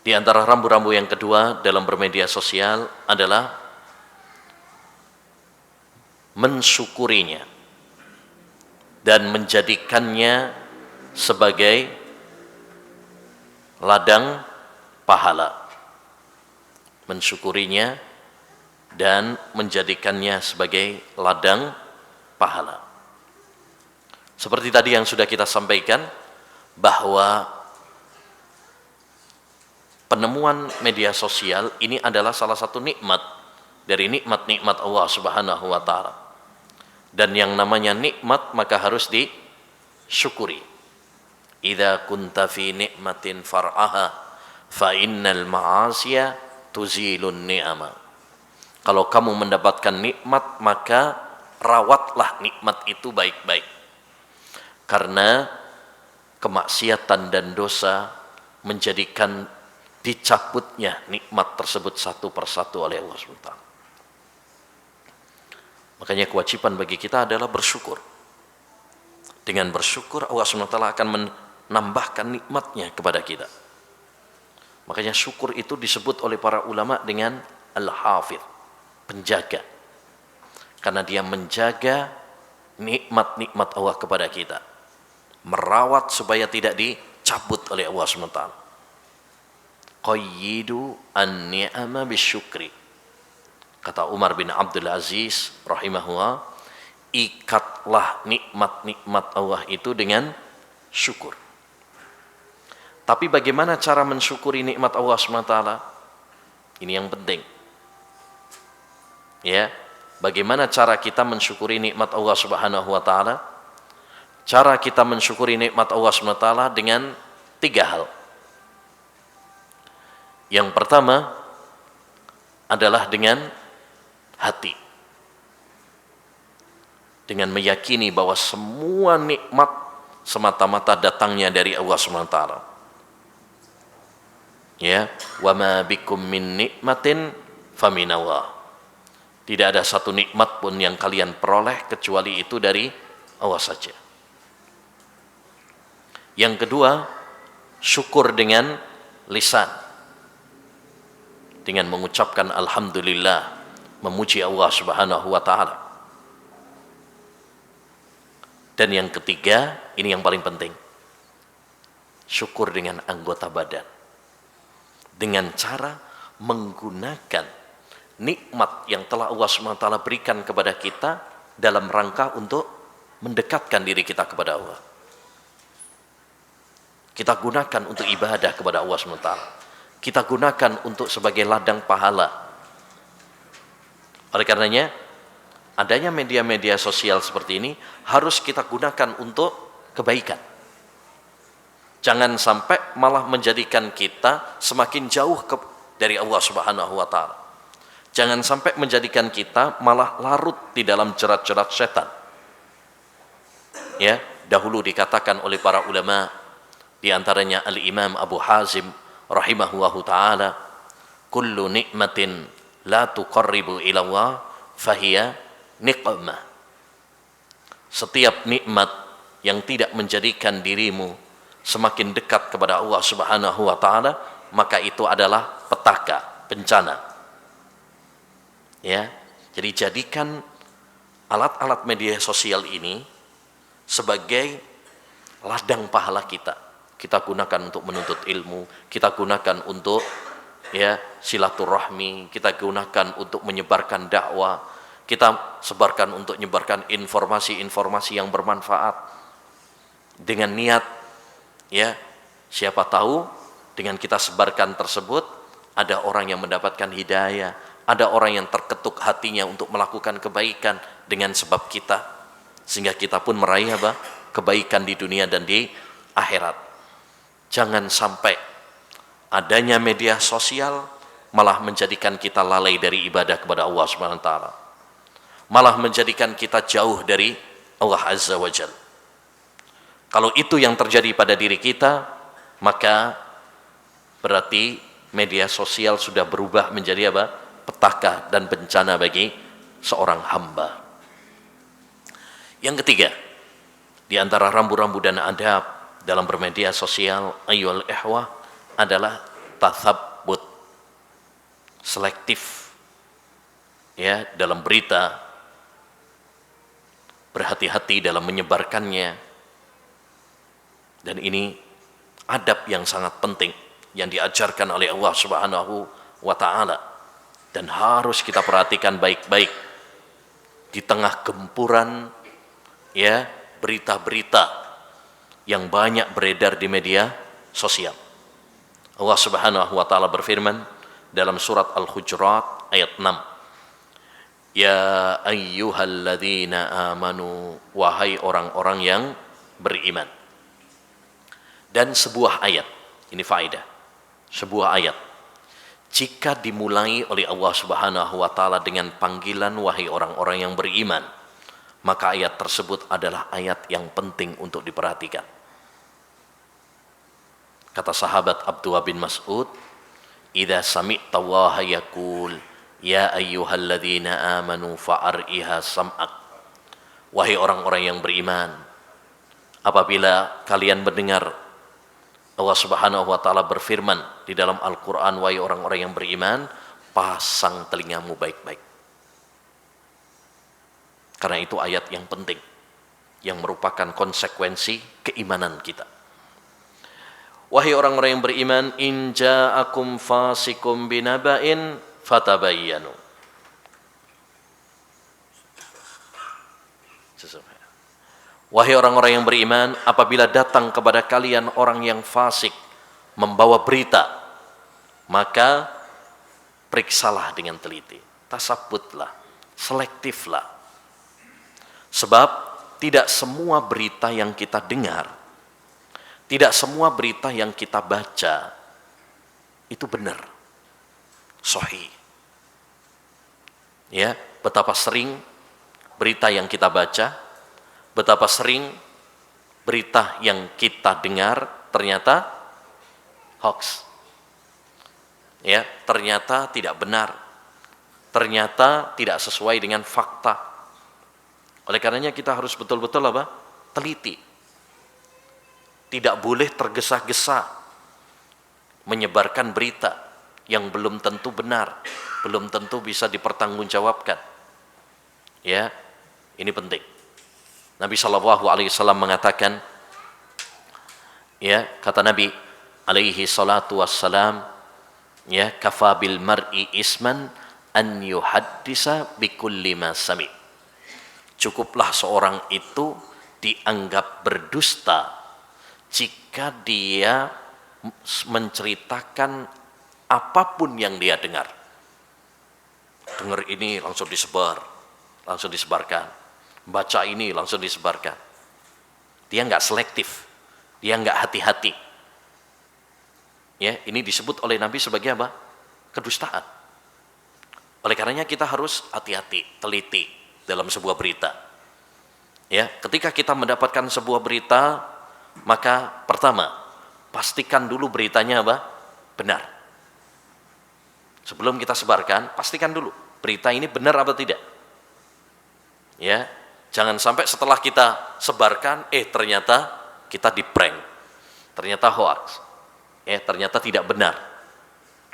di antara rambu-rambu yang kedua dalam bermedia sosial adalah mensyukurinya dan menjadikannya sebagai ladang pahala. Mensyukurinya dan menjadikannya sebagai ladang pahala. Seperti tadi yang sudah kita sampaikan, bahwa penemuan media sosial ini adalah salah satu nikmat dari nikmat-nikmat Allah Subhanahu wa taala. Dan yang namanya nikmat maka harus disyukuri. Idza kunta fi nikmatin far'aha fa innal ma'asiya tuzilun ni'ama. Kalau kamu mendapatkan nikmat maka rawatlah nikmat itu baik-baik. Karena kemaksiatan dan dosa menjadikan dicabutnya nikmat tersebut satu persatu oleh Allah SWT. Makanya kewajiban bagi kita adalah bersyukur. Dengan bersyukur Allah SWT akan menambahkan nikmatnya kepada kita. Makanya syukur itu disebut oleh para ulama dengan al-hafidh, penjaga. Karena dia menjaga nikmat-nikmat Allah kepada kita, merawat supaya tidak dicabut oleh Allah SWT. Qayyidu an-ni'ama bisyukri, kata Umar bin Abdul Aziz rahimahullah, ikatlah nikmat-nikmat Allah itu dengan syukur. Tapi bagaimana cara mensyukuri nikmat Allah SWT? Ini yang penting. Ya, bagaimana cara kita mensyukuri nikmat Allah Subhanahu wa taala? Cara kita mensyukuri nikmat Allah Subhanahu wa taala dengan 3 hal. Yang pertama adalah dengan hati. Dengan meyakini bahwa semua nikmat semata-mata datangnya dari Allah Subhanahu wa taala. Ya, wa ma bikum min nikmatin faminallah. Tidak ada satu nikmat pun yang kalian peroleh kecuali itu dari Allah saja. Yang kedua, syukur dengan lisan. Dengan mengucapkan alhamdulillah, memuji Allah Subhanahu wa taala. Dan yang ketiga, ini yang paling penting. Syukur dengan anggota badan. Dengan cara menggunakan nikmat yang telah Allah SWT berikan kepada kita dalam rangka untuk mendekatkan diri kita kepada Allah. Kita gunakan untuk ibadah kepada Allah SWT. Kita gunakan untuk sebagai ladang pahala. Oleh karenanya, adanya media-media sosial seperti ini harus kita gunakan untuk kebaikan. Jangan sampai malah menjadikan kita semakin jauh dari Allah Subhanahu wa taala. Jangan sampai menjadikan kita malah larut di dalam jerat-jerat setan. Ya, dahulu dikatakan oleh para ulama, di antaranya Al-Imam Abu Hazim rahimahullahu taala, kullu nikmatin la tuqarribu ila Allah fahiya niqmah. Setiap nikmat yang tidak menjadikan dirimu semakin dekat kepada Allah Subhanahu wa taala, maka itu adalah petaka, bencana. Ya. Jadi jadikan alat-alat media sosial ini sebagai ladang pahala kita. Kita gunakan untuk menuntut ilmu, kita gunakan untuk silaturahmi, kita gunakan untuk menyebarkan dakwah, kita sebarkan untuk menyebarkan informasi-informasi yang bermanfaat dengan niat, siapa tahu dengan kita sebarkan tersebut ada orang yang mendapatkan hidayah, ada orang yang terketuk hatinya untuk melakukan kebaikan dengan sebab kita, sehingga kita pun meraih kebaikan di dunia dan di akhirat. Jangan sampai adanya media sosial malah menjadikan kita lalai dari ibadah kepada Allah Subhanahu wa taala. Malah menjadikan kita jauh dari Allah Azza wa Jalla. Kalau itu yang terjadi pada diri kita, maka berarti media sosial sudah berubah menjadi petaka dan bencana bagi seorang hamba. Yang ketiga, di antara rambu-rambu dan adab dalam bermedia sosial ayyuhal ikhwah adalah tatsabbut, selektif dalam berita, berhati-hati dalam menyebarkannya. Dan ini adab yang sangat penting yang diajarkan oleh Allah Subhanahu wa taala dan harus kita perhatikan baik-baik di tengah gempuran berita-berita yang banyak beredar di media sosial. Allah Subhanahu wa taala berfirman dalam surat Al-Hujurat ayat 6. Ya ayyuhalladzina amanu, wahai orang-orang yang beriman. Dan sebuah ayat, ini faedah. Sebuah ayat jika dimulai oleh Allah Subhanahu wa taala dengan panggilan wahai orang-orang yang beriman, maka ayat tersebut adalah ayat yang penting untuk diperhatikan. Kata sahabat Abdullah bin Mas'ud, "Idza sami'ta Allah yaqul, ya ayyuhalladzina amanu fa'ar'iha sam'ak." Wahai orang-orang yang beriman, apabila kalian mendengar Allah Subhanahu wa taala berfirman di dalam Al-Qur'an, wahai orang-orang yang beriman, pasang telingamu baik-baik. Karena itu ayat yang penting yang merupakan konsekuensi keimanan kita. Wahai orang-orang yang beriman, in ja'akum fasikum binaba'in fatabayyanu. Wahai orang-orang yang beriman, apabila datang kepada kalian orang yang fasik membawa berita, maka periksalah dengan teliti, tasabbutlah, selektiflah. Sebab tidak semua berita yang kita dengar, tidak semua berita yang kita baca itu benar, sahih. Ya, betapa sering berita yang kita baca, betapa sering berita yang kita dengar ternyata hoax. Ya, ternyata tidak benar. Ternyata tidak sesuai dengan fakta. Oleh karenanya kita harus betul-betul apa? Teliti. Tidak boleh tergesa-gesa menyebarkan berita yang belum tentu benar, belum tentu bisa dipertanggungjawabkan. Ya, ini penting. Nabi SAW mengatakan, ya, kata Nabi alaihi salatu wassalam, ya, kafa bil mar'i isman an yuhaddisa bikulli ma sami. Cukuplah seorang itu dianggap berdusta jika dia menceritakan apapun yang dia dengar. Dengar ini langsung disebar, langsung disebarkan. Baca ini langsung disebarkan. Dia nggak selektif, dia nggak hati-hati. Ya, ini disebut oleh Nabi sebagai apa? Kedustaan. Oleh karenanya kita harus hati-hati, teliti dalam sebuah berita. Ya, ketika kita mendapatkan sebuah berita, maka pertama, pastikan dulu beritanya apa? Benar. Sebelum kita sebarkan, pastikan dulu berita ini benar apa tidak. Ya, jangan sampai setelah kita sebarkan, ternyata kita di-prank, ternyata hoax, ternyata tidak benar,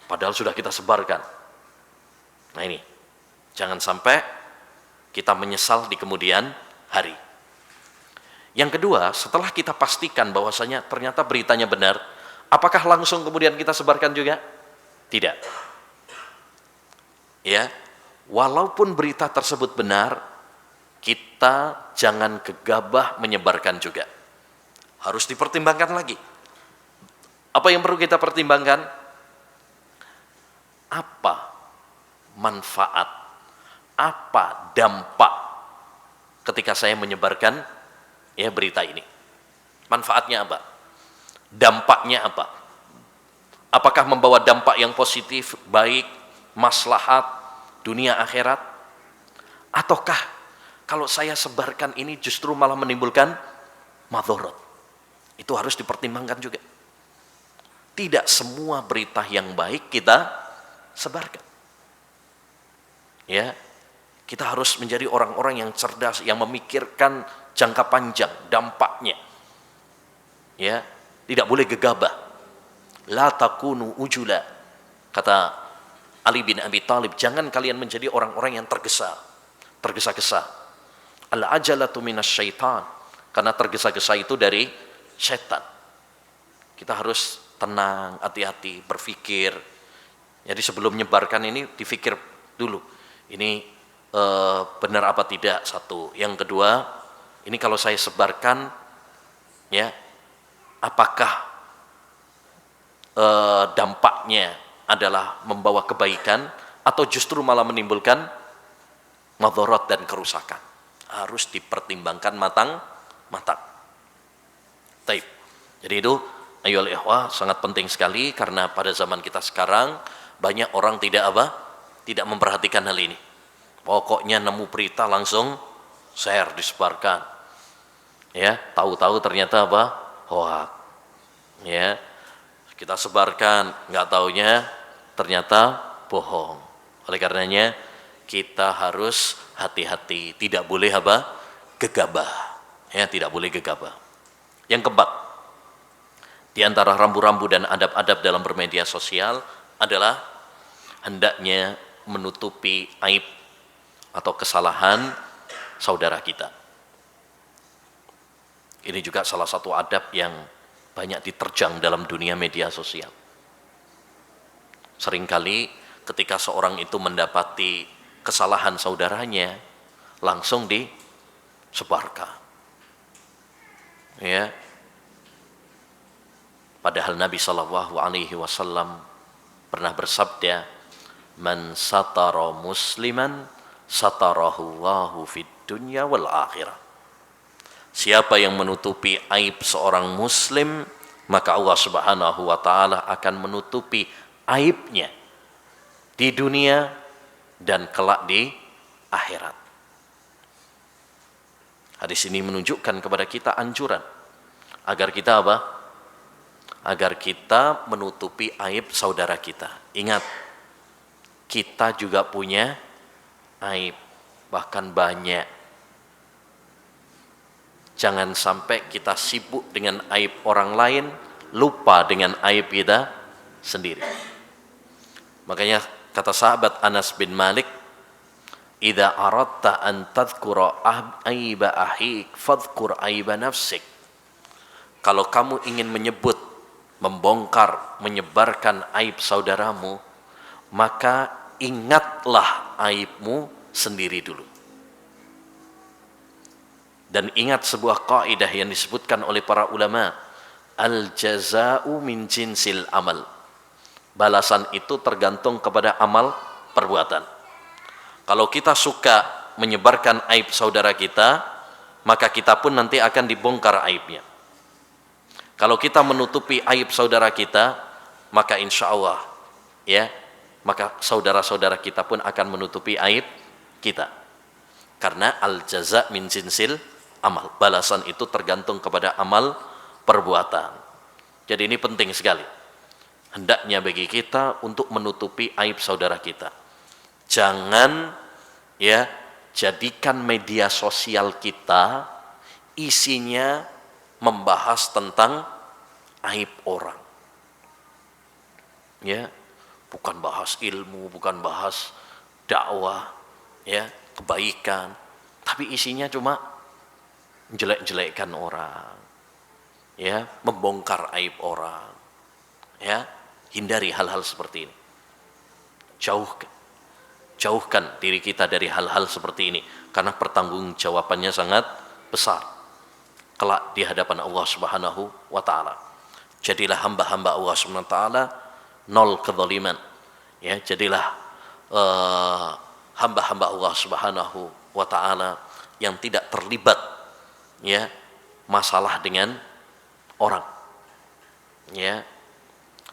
padahal sudah kita sebarkan. Nah ini, jangan sampai kita menyesal di kemudian hari. Yang kedua, setelah kita pastikan bahwasanya ternyata beritanya benar, apakah langsung kemudian kita sebarkan juga? Tidak. Ya, walaupun berita tersebut benar, kita jangan gegabah menyebarkan juga. Harus dipertimbangkan lagi. Apa yang perlu kita pertimbangkan? Apa manfaat, apa dampak ketika saya menyebarkan berita ini? Manfaatnya apa? Dampaknya apa? Apakah membawa dampak yang positif, baik, maslahat, dunia akhirat? Ataukah kalau saya sebarkan ini justru malah menimbulkan madharat? Itu harus dipertimbangkan juga. Tidak semua berita yang baik kita sebarkan. Ya, kita harus menjadi orang-orang yang cerdas, yang memikirkan jangka panjang dampaknya. Ya, tidak boleh gegabah. La takunu ujula. Kata Ali bin Abi Thalib, jangan kalian menjadi orang-orang yang tergesa-gesa. Al-ajalatu minasyaitan, karena tergesa-gesa itu dari setan. Kita harus tenang, hati-hati, berpikir. Jadi sebelum menyebarkan ini dipikir dulu, ini benar apa tidak, satu. Yang kedua, ini kalau saya sebarkan, ya, apakah dampaknya adalah membawa kebaikan atau justru malah menimbulkan madharat dan kerusakan? Harus dipertimbangkan matang-matang. Taib. Jadi itu ayolah ikhwah, sangat penting sekali, karena pada zaman kita sekarang banyak orang tidak memperhatikan hal ini. Pokoknya nemu berita langsung share, disebarkan. Ya, tahu-tahu ternyata hoax. Ya, kita sebarkan, nggak taunya ternyata bohong. Oleh karenanya kita harus hati-hati, tidak boleh gegabah. Ya, tidak boleh gegabah. Yang keempat, di antara rambu-rambu dan adab-adab dalam bermedia sosial adalah hendaknya menutupi aib atau kesalahan saudara kita. Ini juga salah satu adab yang banyak diterjang dalam dunia media sosial. Seringkali ketika seorang itu mendapati kesalahan saudaranya, langsung disebarkan. Ya. Padahal Nabi SAW pernah bersabda, "Man satara musliman satarahu Allahu fid dunya wal akhirah." Siapa yang menutupi aib seorang muslim, maka Allah Subhanahu wa taala akan menutupi aibnya di dunia dan kelak di akhirat. Hadis ini menunjukkan kepada kita anjuran agar kita apa? Agar kita menutupi aib saudara kita. Ingat, kita juga punya aib, bahkan banyak. Jangan sampai kita sibuk dengan aib orang lain, lupa dengan aib kita sendiri. Makanya kata sahabat Anas bin Malik, "Idza aradta an tadhkura aiba ahik fadhkur aiba nafsik." Kalau kamu ingin menyebut, membongkar, menyebarkan aib saudaramu, maka ingatlah aibmu sendiri dulu. Dan ingat sebuah kaidah yang disebutkan oleh para ulama, al-jaza'u min jinsil amal. Balasan itu tergantung kepada amal perbuatan. Kalau kita suka menyebarkan aib saudara kita, maka kita pun nanti akan dibongkar aibnya. Kalau kita menutupi aib saudara kita, maka insya Allah, ya, maka saudara-saudara kita pun akan menutupi aib kita. Karena al-jaza' min jinsil amal. Balasan itu tergantung kepada amal perbuatan. Jadi ini penting sekali. Hendaknya bagi kita untuk menutupi aib saudara kita. Jangan ya jadikan media sosial kita isinya membahas tentang aib orang. Ya, bukan bahas ilmu, bukan bahas dakwah, ya, kebaikan, tapi isinya cuma jelek-jelekkan orang. Ya, membongkar aib orang. Ya, hindari hal-hal seperti ini. Jauhkan diri kita dari hal-hal seperti ini, karena pertanggungjawabannya sangat besar kelak di hadapan Allah Subhanahu wa taala. Jadilah hamba-hamba Allah Subhanahu wa taala, nol kezaliman. Ya, jadilah hamba-hamba Allah Subhanahu wa taala yang tidak terlibat ya masalah dengan orang. Ya.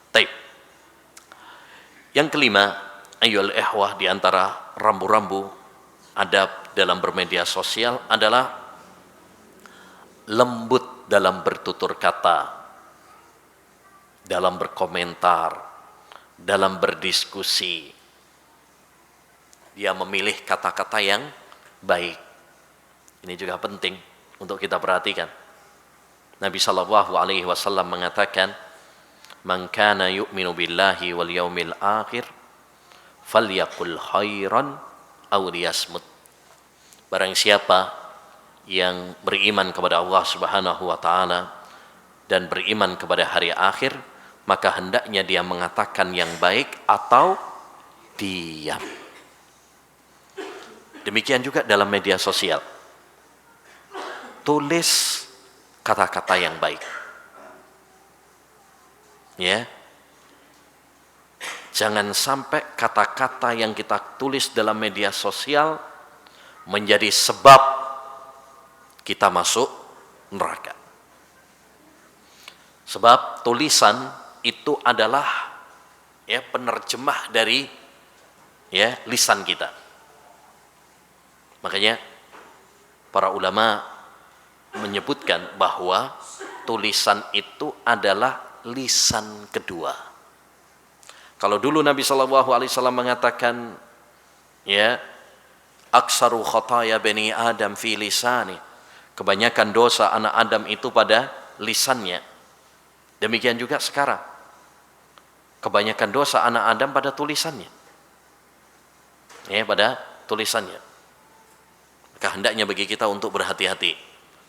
Taib. Yang kelima, ayyuhal ikhwah, di antara rambu-rambu adab dalam bermedia sosial adalah lembut dalam bertutur kata, dalam berkomentar, dalam berdiskusi. Dia memilih kata-kata yang baik. Ini juga penting untuk kita perhatikan. Nabi sallallahu alaihi wasallam mengatakan, "Man kana yu'minu billahi wal yaumil akhir falyaqul khairan aw liyasmut." Barang siapa yang beriman kepada Allah Subhanahu wa taala dan beriman kepada hari akhir, maka hendaknya dia mengatakan yang baik atau diam. Demikian juga dalam media sosial. Tulis kata-kata yang baik. Ya. Jangan sampai kata-kata yang kita tulis dalam media sosial menjadi sebab kita masuk neraka. Sebab tulisan itu adalah ya penerjemah dari ya lisan kita. Makanya para ulama menyebutkan bahwa tulisan itu adalah lisan kedua. Kalau dulu Nabi SAW mengatakan, ya, aksaru khataya bani Adam fi lisani, kebanyakan dosa anak Adam itu pada lisannya. Demikian juga sekarang. Kebanyakan dosa anak Adam pada tulisannya. Ya, pada tulisannya. Maka hendaknya bagi kita untuk berhati-hati.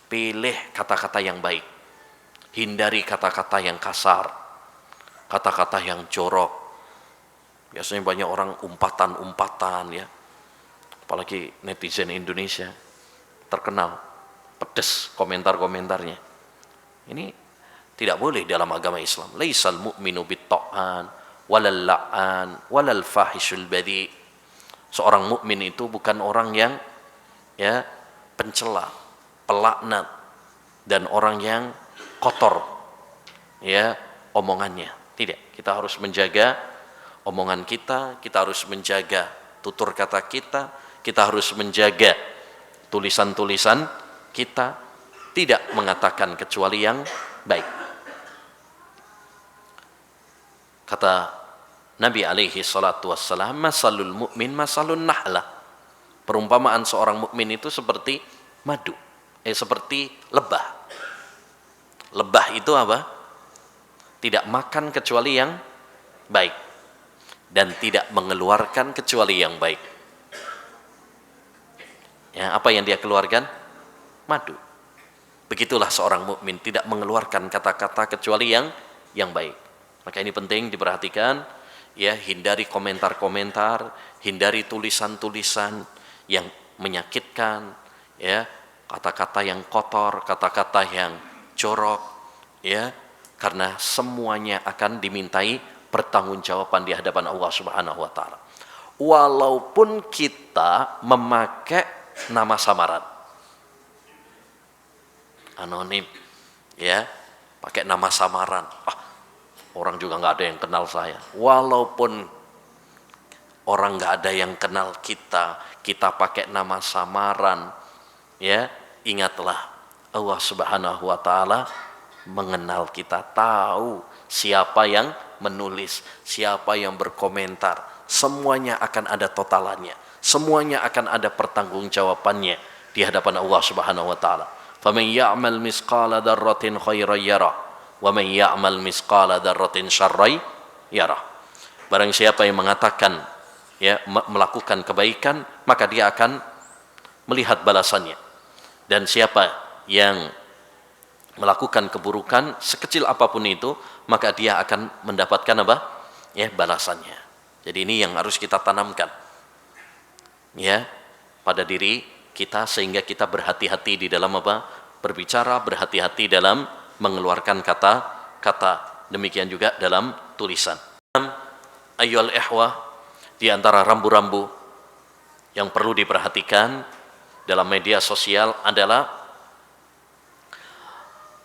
Pilih kata-kata yang baik. Hindari kata-kata yang kasar. Kata-kata yang jorok. Biasanya banyak orang umpatan-umpatan ya. Apalagi netizen Indonesia terkenal pedes komentar-komentarnya. Ini tidak boleh dalam agama Islam. Laisal mu'minu bit-ta'an walal la'an walal fahishul badi. Seorang mukmin itu bukan orang yang ya pencela, pelaknat dan orang yang kotor ya omongannya. Tidak, kita harus menjaga omongan kita, kita harus menjaga tutur kata kita harus menjaga tulisan-tulisan kita, tidak mengatakan kecuali yang baik. Kata Nabi alaihi salatu wassalam, masalul mu'min masalun nahlah. Perumpamaan seorang mukmin itu seperti madu, seperti lebah. Lebah itu apa? Tidak makan kecuali yang baik dan tidak mengeluarkan kecuali yang baik. Ya, apa yang dia keluarkan? Madu. Begitulah seorang mukmin, tidak mengeluarkan kata-kata kecuali yang baik. Maka ini penting diperhatikan, ya, hindari komentar-komentar, hindari tulisan-tulisan yang menyakitkan, ya, kata-kata yang kotor, kata-kata yang jorok, ya, karena semuanya akan dimintai pertanggungjawaban di hadapan Allah Subhanahu wa taala. Walaupun kita memakai nama samaran. Anonim, ya, pakai nama samaran. Orang juga nggak ada yang kenal saya. Walaupun orang nggak ada yang kenal kita, kita pakai nama samaran, ya, ingatlah Allah Subhanahu wa taala mengenal kita, tahu siapa yang menulis, siapa yang berkomentar, semuanya akan ada totalannya, semuanya akan ada pertanggungjawabannya di hadapan Allah Subhanahu wa taala. Faman ya'mal misqala dzarratin khairan yarah wa man ya'mal misqala dzarratin syarran yarah. Barang siapa yang mengatakan, ya, melakukan kebaikan, maka dia akan melihat balasannya. Dan siapa yang melakukan keburukan sekecil apapun itu, maka dia akan mendapatkan apa? Ya, balasannya. Jadi ini yang harus kita tanamkan, ya, pada diri kita, sehingga kita berhati-hati di dalam apa? Berbicara, berhati-hati dalam mengeluarkan kata-kata. Demikian juga dalam tulisan. Ayyuhal ikhwah, di antara rambu-rambu yang perlu diperhatikan dalam media sosial adalah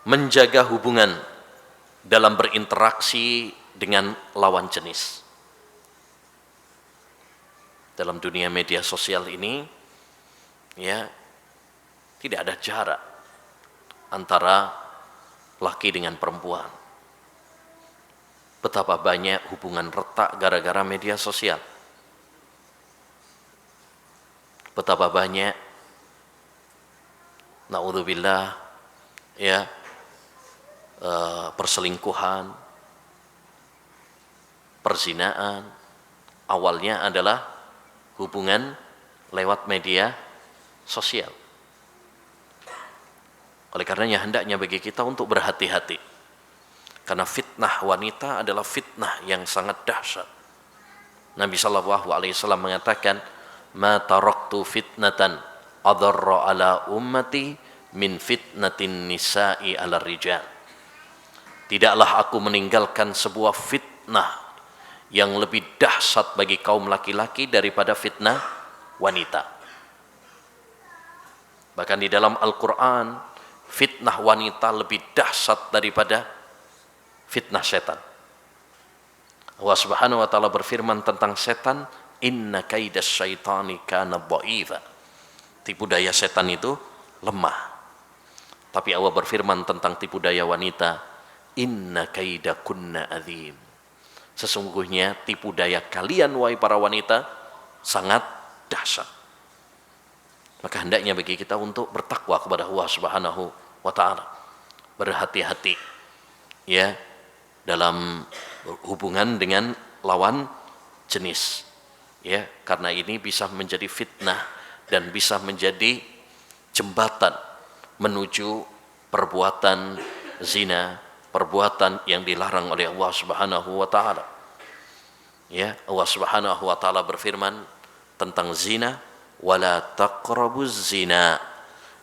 menjaga hubungan dalam berinteraksi dengan lawan jenis. Dalam dunia media sosial ini, ya, tidak ada jarak antara laki dengan perempuan. Betapa banyak hubungan retak gara-gara media sosial. Betapa banyak, naudzubillah, ya, perselingkuhan, perzinaan, awalnya adalah hubungan lewat media sosial. Oleh karenanya hendaknya bagi kita untuk berhati-hati, karena fitnah wanita adalah fitnah yang sangat dahsyat. Nabi sallallahu alaihi wasallam mengatakan, "Ma taraktu fitnatan adarra ala ummati min fitnatin nisa'i ala rijal." Tidaklah aku meninggalkan sebuah fitnah yang lebih dahsyat bagi kaum laki-laki daripada fitnah wanita. Bahkan di dalam Al-Quran, fitnah wanita lebih dahsyat daripada fitnah setan. Allah Subhanahu wa taala berfirman tentang setan, "Inna kaidas syaitani kana dha'ifa." Tipu daya setan itu lemah. Tapi Allah berfirman tentang tipu daya wanita, "Inna kaidakunna adzim." Sesungguhnya tipu daya kalian, wahai para wanita, sangat dahsyat. Maka hendaknya bagi kita untuk bertakwa kepada Allah Subhanahu wa taala. berhati-hati ya dalam hubungan dengan lawan jenis ya, karena ini bisa menjadi fitnah dan bisa menjadi jembatan menuju perbuatan zina, perbuatan yang dilarang oleh Allah Subhanahu wa taala. Ya, Allah Subhanahu wa taala berfirman tentang zina, wala taqrabuz zina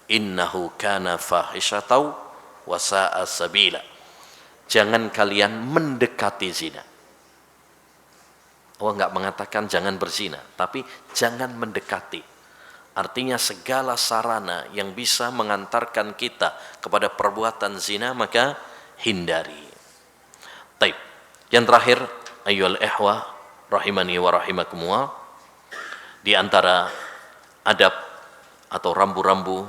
innahu kana fahisyatan wa sa'a sabila. Jangan kalian mendekati zina. Allah enggak mengatakan jangan berzina, tapi jangan mendekati. Artinya segala sarana yang bisa mengantarkan kita kepada perbuatan zina maka hindari. Taib. Yang terakhir, ayyuhal ikhwah rahimani wa rahimakumullah, di antara adab atau rambu-rambu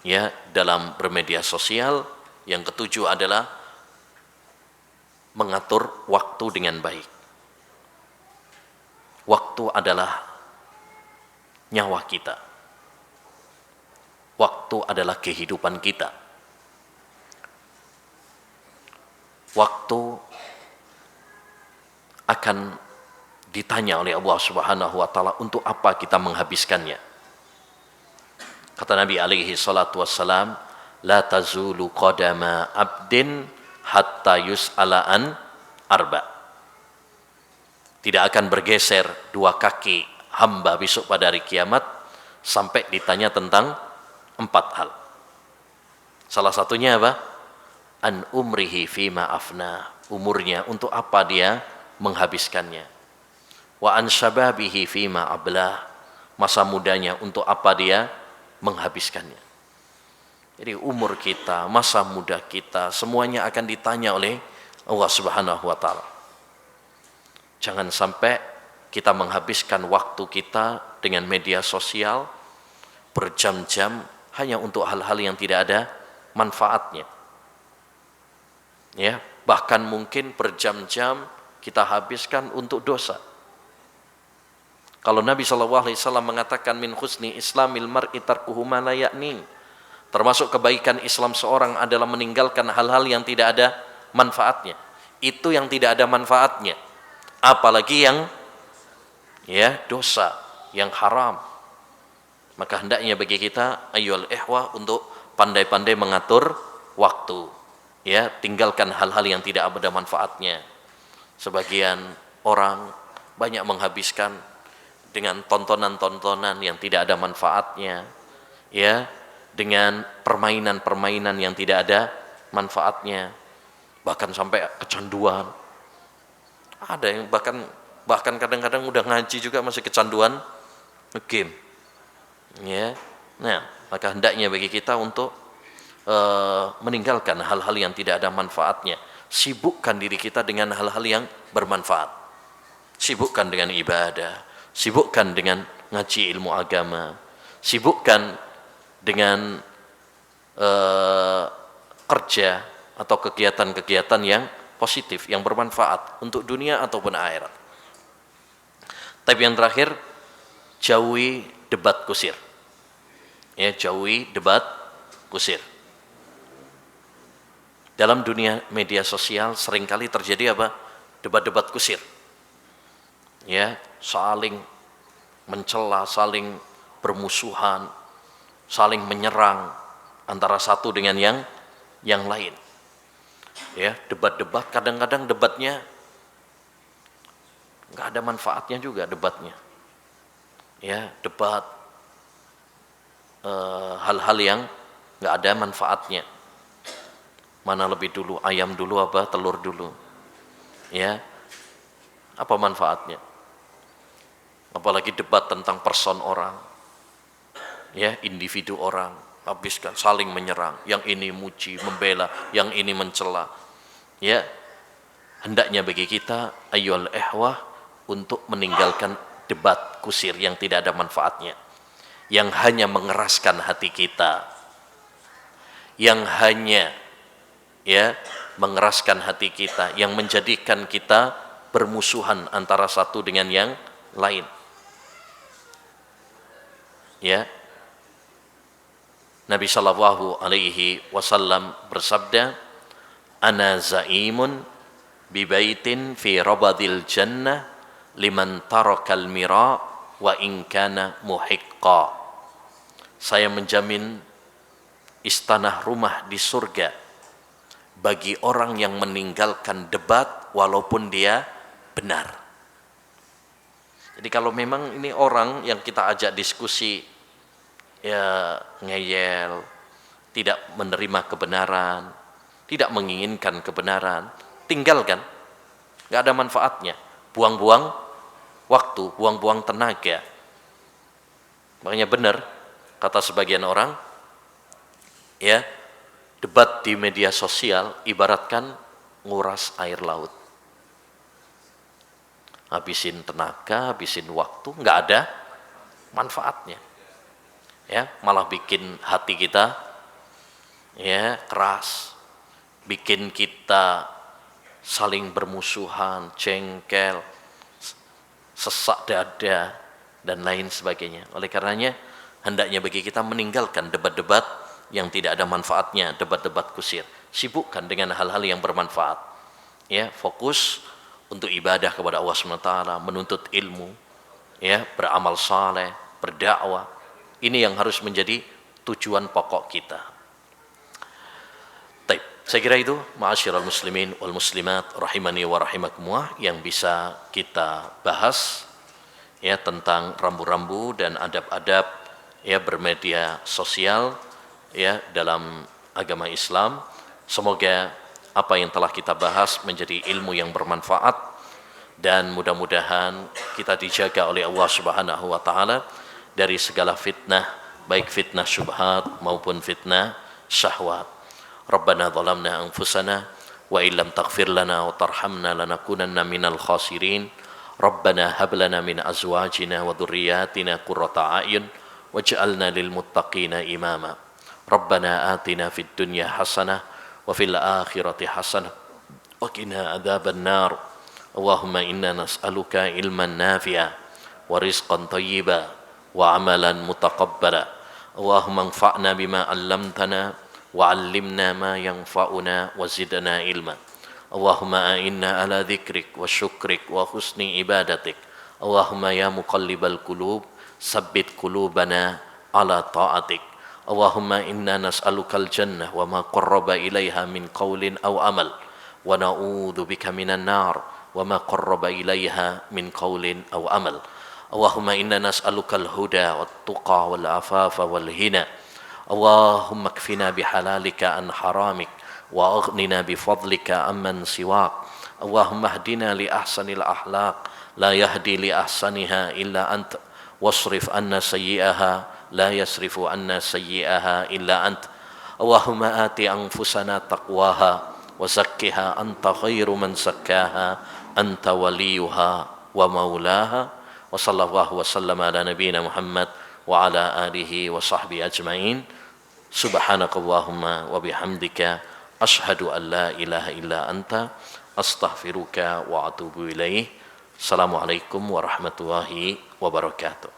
ya dalam bermedia sosial yang ketujuh adalah mengatur waktu dengan baik. Waktu adalah nyawa kita. Waktu adalah kehidupan kita. Waktu akan ditanya oleh Allah Subhanahu wa taala untuk apa kita menghabiskannya. Kata Nabi alaihi salatu wassalam, la tazulu qadama abdin hatta yus'ala an arba. Tidak akan bergeser dua kaki hamba besok pada hari kiamat sampai ditanya tentang 4 hal. Salah satunya apa? An umrihi fima afna. Umurnya untuk apa dia menghabiskannya. Wa an syababihi fima ablah. Masa mudanya untuk apa dia menghabiskannya. Jadi umur kita, masa muda kita, semuanya akan ditanya oleh Allah Subhanahu wa taala. Jangan sampai kita menghabiskan waktu kita dengan media sosial berjam-jam hanya untuk hal-hal yang tidak ada manfaatnya. Ya, bahkan mungkin berjam-jam kita habiskan untuk dosa. Kalau Nabi SAW mengatakan min husni islamil mar'i tarkuhu ma la ya'ni, termasuk kebaikan Islam seorang adalah meninggalkan hal-hal yang tidak ada manfaatnya. Itu yang tidak ada manfaatnya. Apalagi yang ya dosa, yang haram. Maka hendaknya bagi kita ayyuhal ikhwah untuk pandai-pandai mengatur waktu. Ya, tinggalkan hal-hal yang tidak ada manfaatnya. Sebagian orang banyak menghabiskan dengan tontonan-tontonan yang tidak ada manfaatnya. Ya, dengan permainan-permainan yang tidak ada manfaatnya. Bahkan sampai kecanduan. Ada yang bahkan kadang-kadang udah ngaji juga masih kecanduan game. Ya, nah maka hendaknya bagi kita untuk meninggalkan hal-hal yang tidak ada manfaatnya. Sibukkan diri kita dengan hal-hal yang bermanfaat. Sibukkan dengan ibadah, sibukkan dengan ngaji ilmu agama, sibukkan dengan kerja atau kegiatan-kegiatan yang positif, yang bermanfaat untuk dunia ataupun akhirat. Tapi yang terakhir, jauhi debat kusir. Ya, jauhi debat kusir. Dalam dunia media sosial seringkali terjadi apa? Debat-debat kusir. Ya, saling mencela, saling bermusuhan, saling menyerang antara satu dengan yang lain. Ya, debat-debat kadang-kadang debatnya nggak ada manfaatnya juga debatnya. Ya, debat hal-hal yang nggak ada manfaatnya. Mana lebih dulu, ayam dulu apa telur dulu? Ya, apa manfaatnya? Apalagi debat tentang person orang, ya individu orang, habiskan saling menyerang. Yang ini muji, membela, yang ini mencela. Ya, hendaknya bagi kita ayyuhal ikhwah untuk meninggalkan debat kusir yang tidak ada manfaatnya, yang hanya mengeraskan hati kita, yang hanya ya mengeraskan hati kita, yang menjadikan kita bermusuhan antara satu dengan yang lain. Ya, Nabi sallallahu alaihi wasallam bersabda, "Ana zaimun bi baitin fi rabadil jannah liman tarakal mira wa in kana muhiqqa." Saya menjamin istana rumah di surga bagi orang yang meninggalkan debat walaupun dia benar. Jadi kalau memang ini orang yang kita ajak diskusi ya ngeyel, tidak menerima kebenaran, tidak menginginkan kebenaran, tinggalkan. Gak ada manfaatnya. Buang-buang waktu, buang-buang tenaga. Makanya benar kata sebagian orang, ya, debat di media sosial ibaratkan nguras air laut. Habisin tenaga, habisin waktu, nggak ada manfaatnya. Ya, malah bikin hati kita ya keras, bikin kita saling bermusuhan, jengkel, sesak dada dan lain sebagainya. Oleh karenanya hendaknya bagi kita meninggalkan debat-debat yang tidak ada manfaatnya, debat-debat kusir. Sibukkan dengan hal-hal yang bermanfaat. Ya, fokus untuk ibadah kepada Allah SWT, menuntut ilmu, ya, beramal saleh, berdakwah. Ini yang harus menjadi tujuan pokok kita. Baik, saya kira itu ma'asyiral muslimin wal muslimat rahimani wa rahimakumullah yang bisa kita bahas ya tentang rambu-rambu dan adab-adab ya bermedia sosial ya dalam agama Islam. Semoga apa yang telah kita bahas menjadi ilmu yang bermanfaat dan mudah-mudahan kita dijaga oleh Allah Subhanahu wa taala dari segala fitnah, baik fitnah syubhat maupun fitnah syahwat. Rabbana zalamna anfusana wa illam taghfir lana wa tarhamna lanakunanna minal khasirin. Rabbana hab lana min azwajina wa dhurriyyatina qurrata a'yun waj'alna lil muttaqina imama. Rabbana atina fid dunya hasanah wa fil akhirati hasanah wa qina adzaban nar. Allahumma inna nas'aluka ilman nafi'a wa rizqan thayyiba wa amalan mutaqabbala. Allahumma anfa'na bima 'allamtana wa 'allimna ma yanfa'una wa zidna ilma. Allahumma a'inna ala dzikrik wa syukrik wa husni ibadatik. Allahumma ya muqallibal qulub sabbit qulubana ala ta'atik. Allahumma inna nas'alukal jannah wa ma qarraba ilaiha min qawlin aw amal wa na'udzu bika minan nar wa ma qarraba ilaiha min qawlin aw amal. Allahumma inna nas'alukal huda wat tuqa wal afafa wal hina. Allahumma kfina bihalalika an haramik wa aghnina bifadlika amman siwak. Allahumma hdina li ahsanil akhlaq la yahdi li ahsaniha illa anta wasrif anna sayyi'aha la yasrifu anna sayyi'aha illa anta. Allahumma ati anfusana taqwaha wa zakkiha anta khairu man zakkaha anta waliyuha wa maulaha. Wa sallallahu wa sallama ala nabiyyina Muhammad wa ala alihi wa sahbihi ajma'in. Subhanakallahumma wa bihamdika ashhadu an la ilaha illa anta astaghfiruka wa atubu ilaih. Assalamualaikum warahmatullahi wabarakatuh.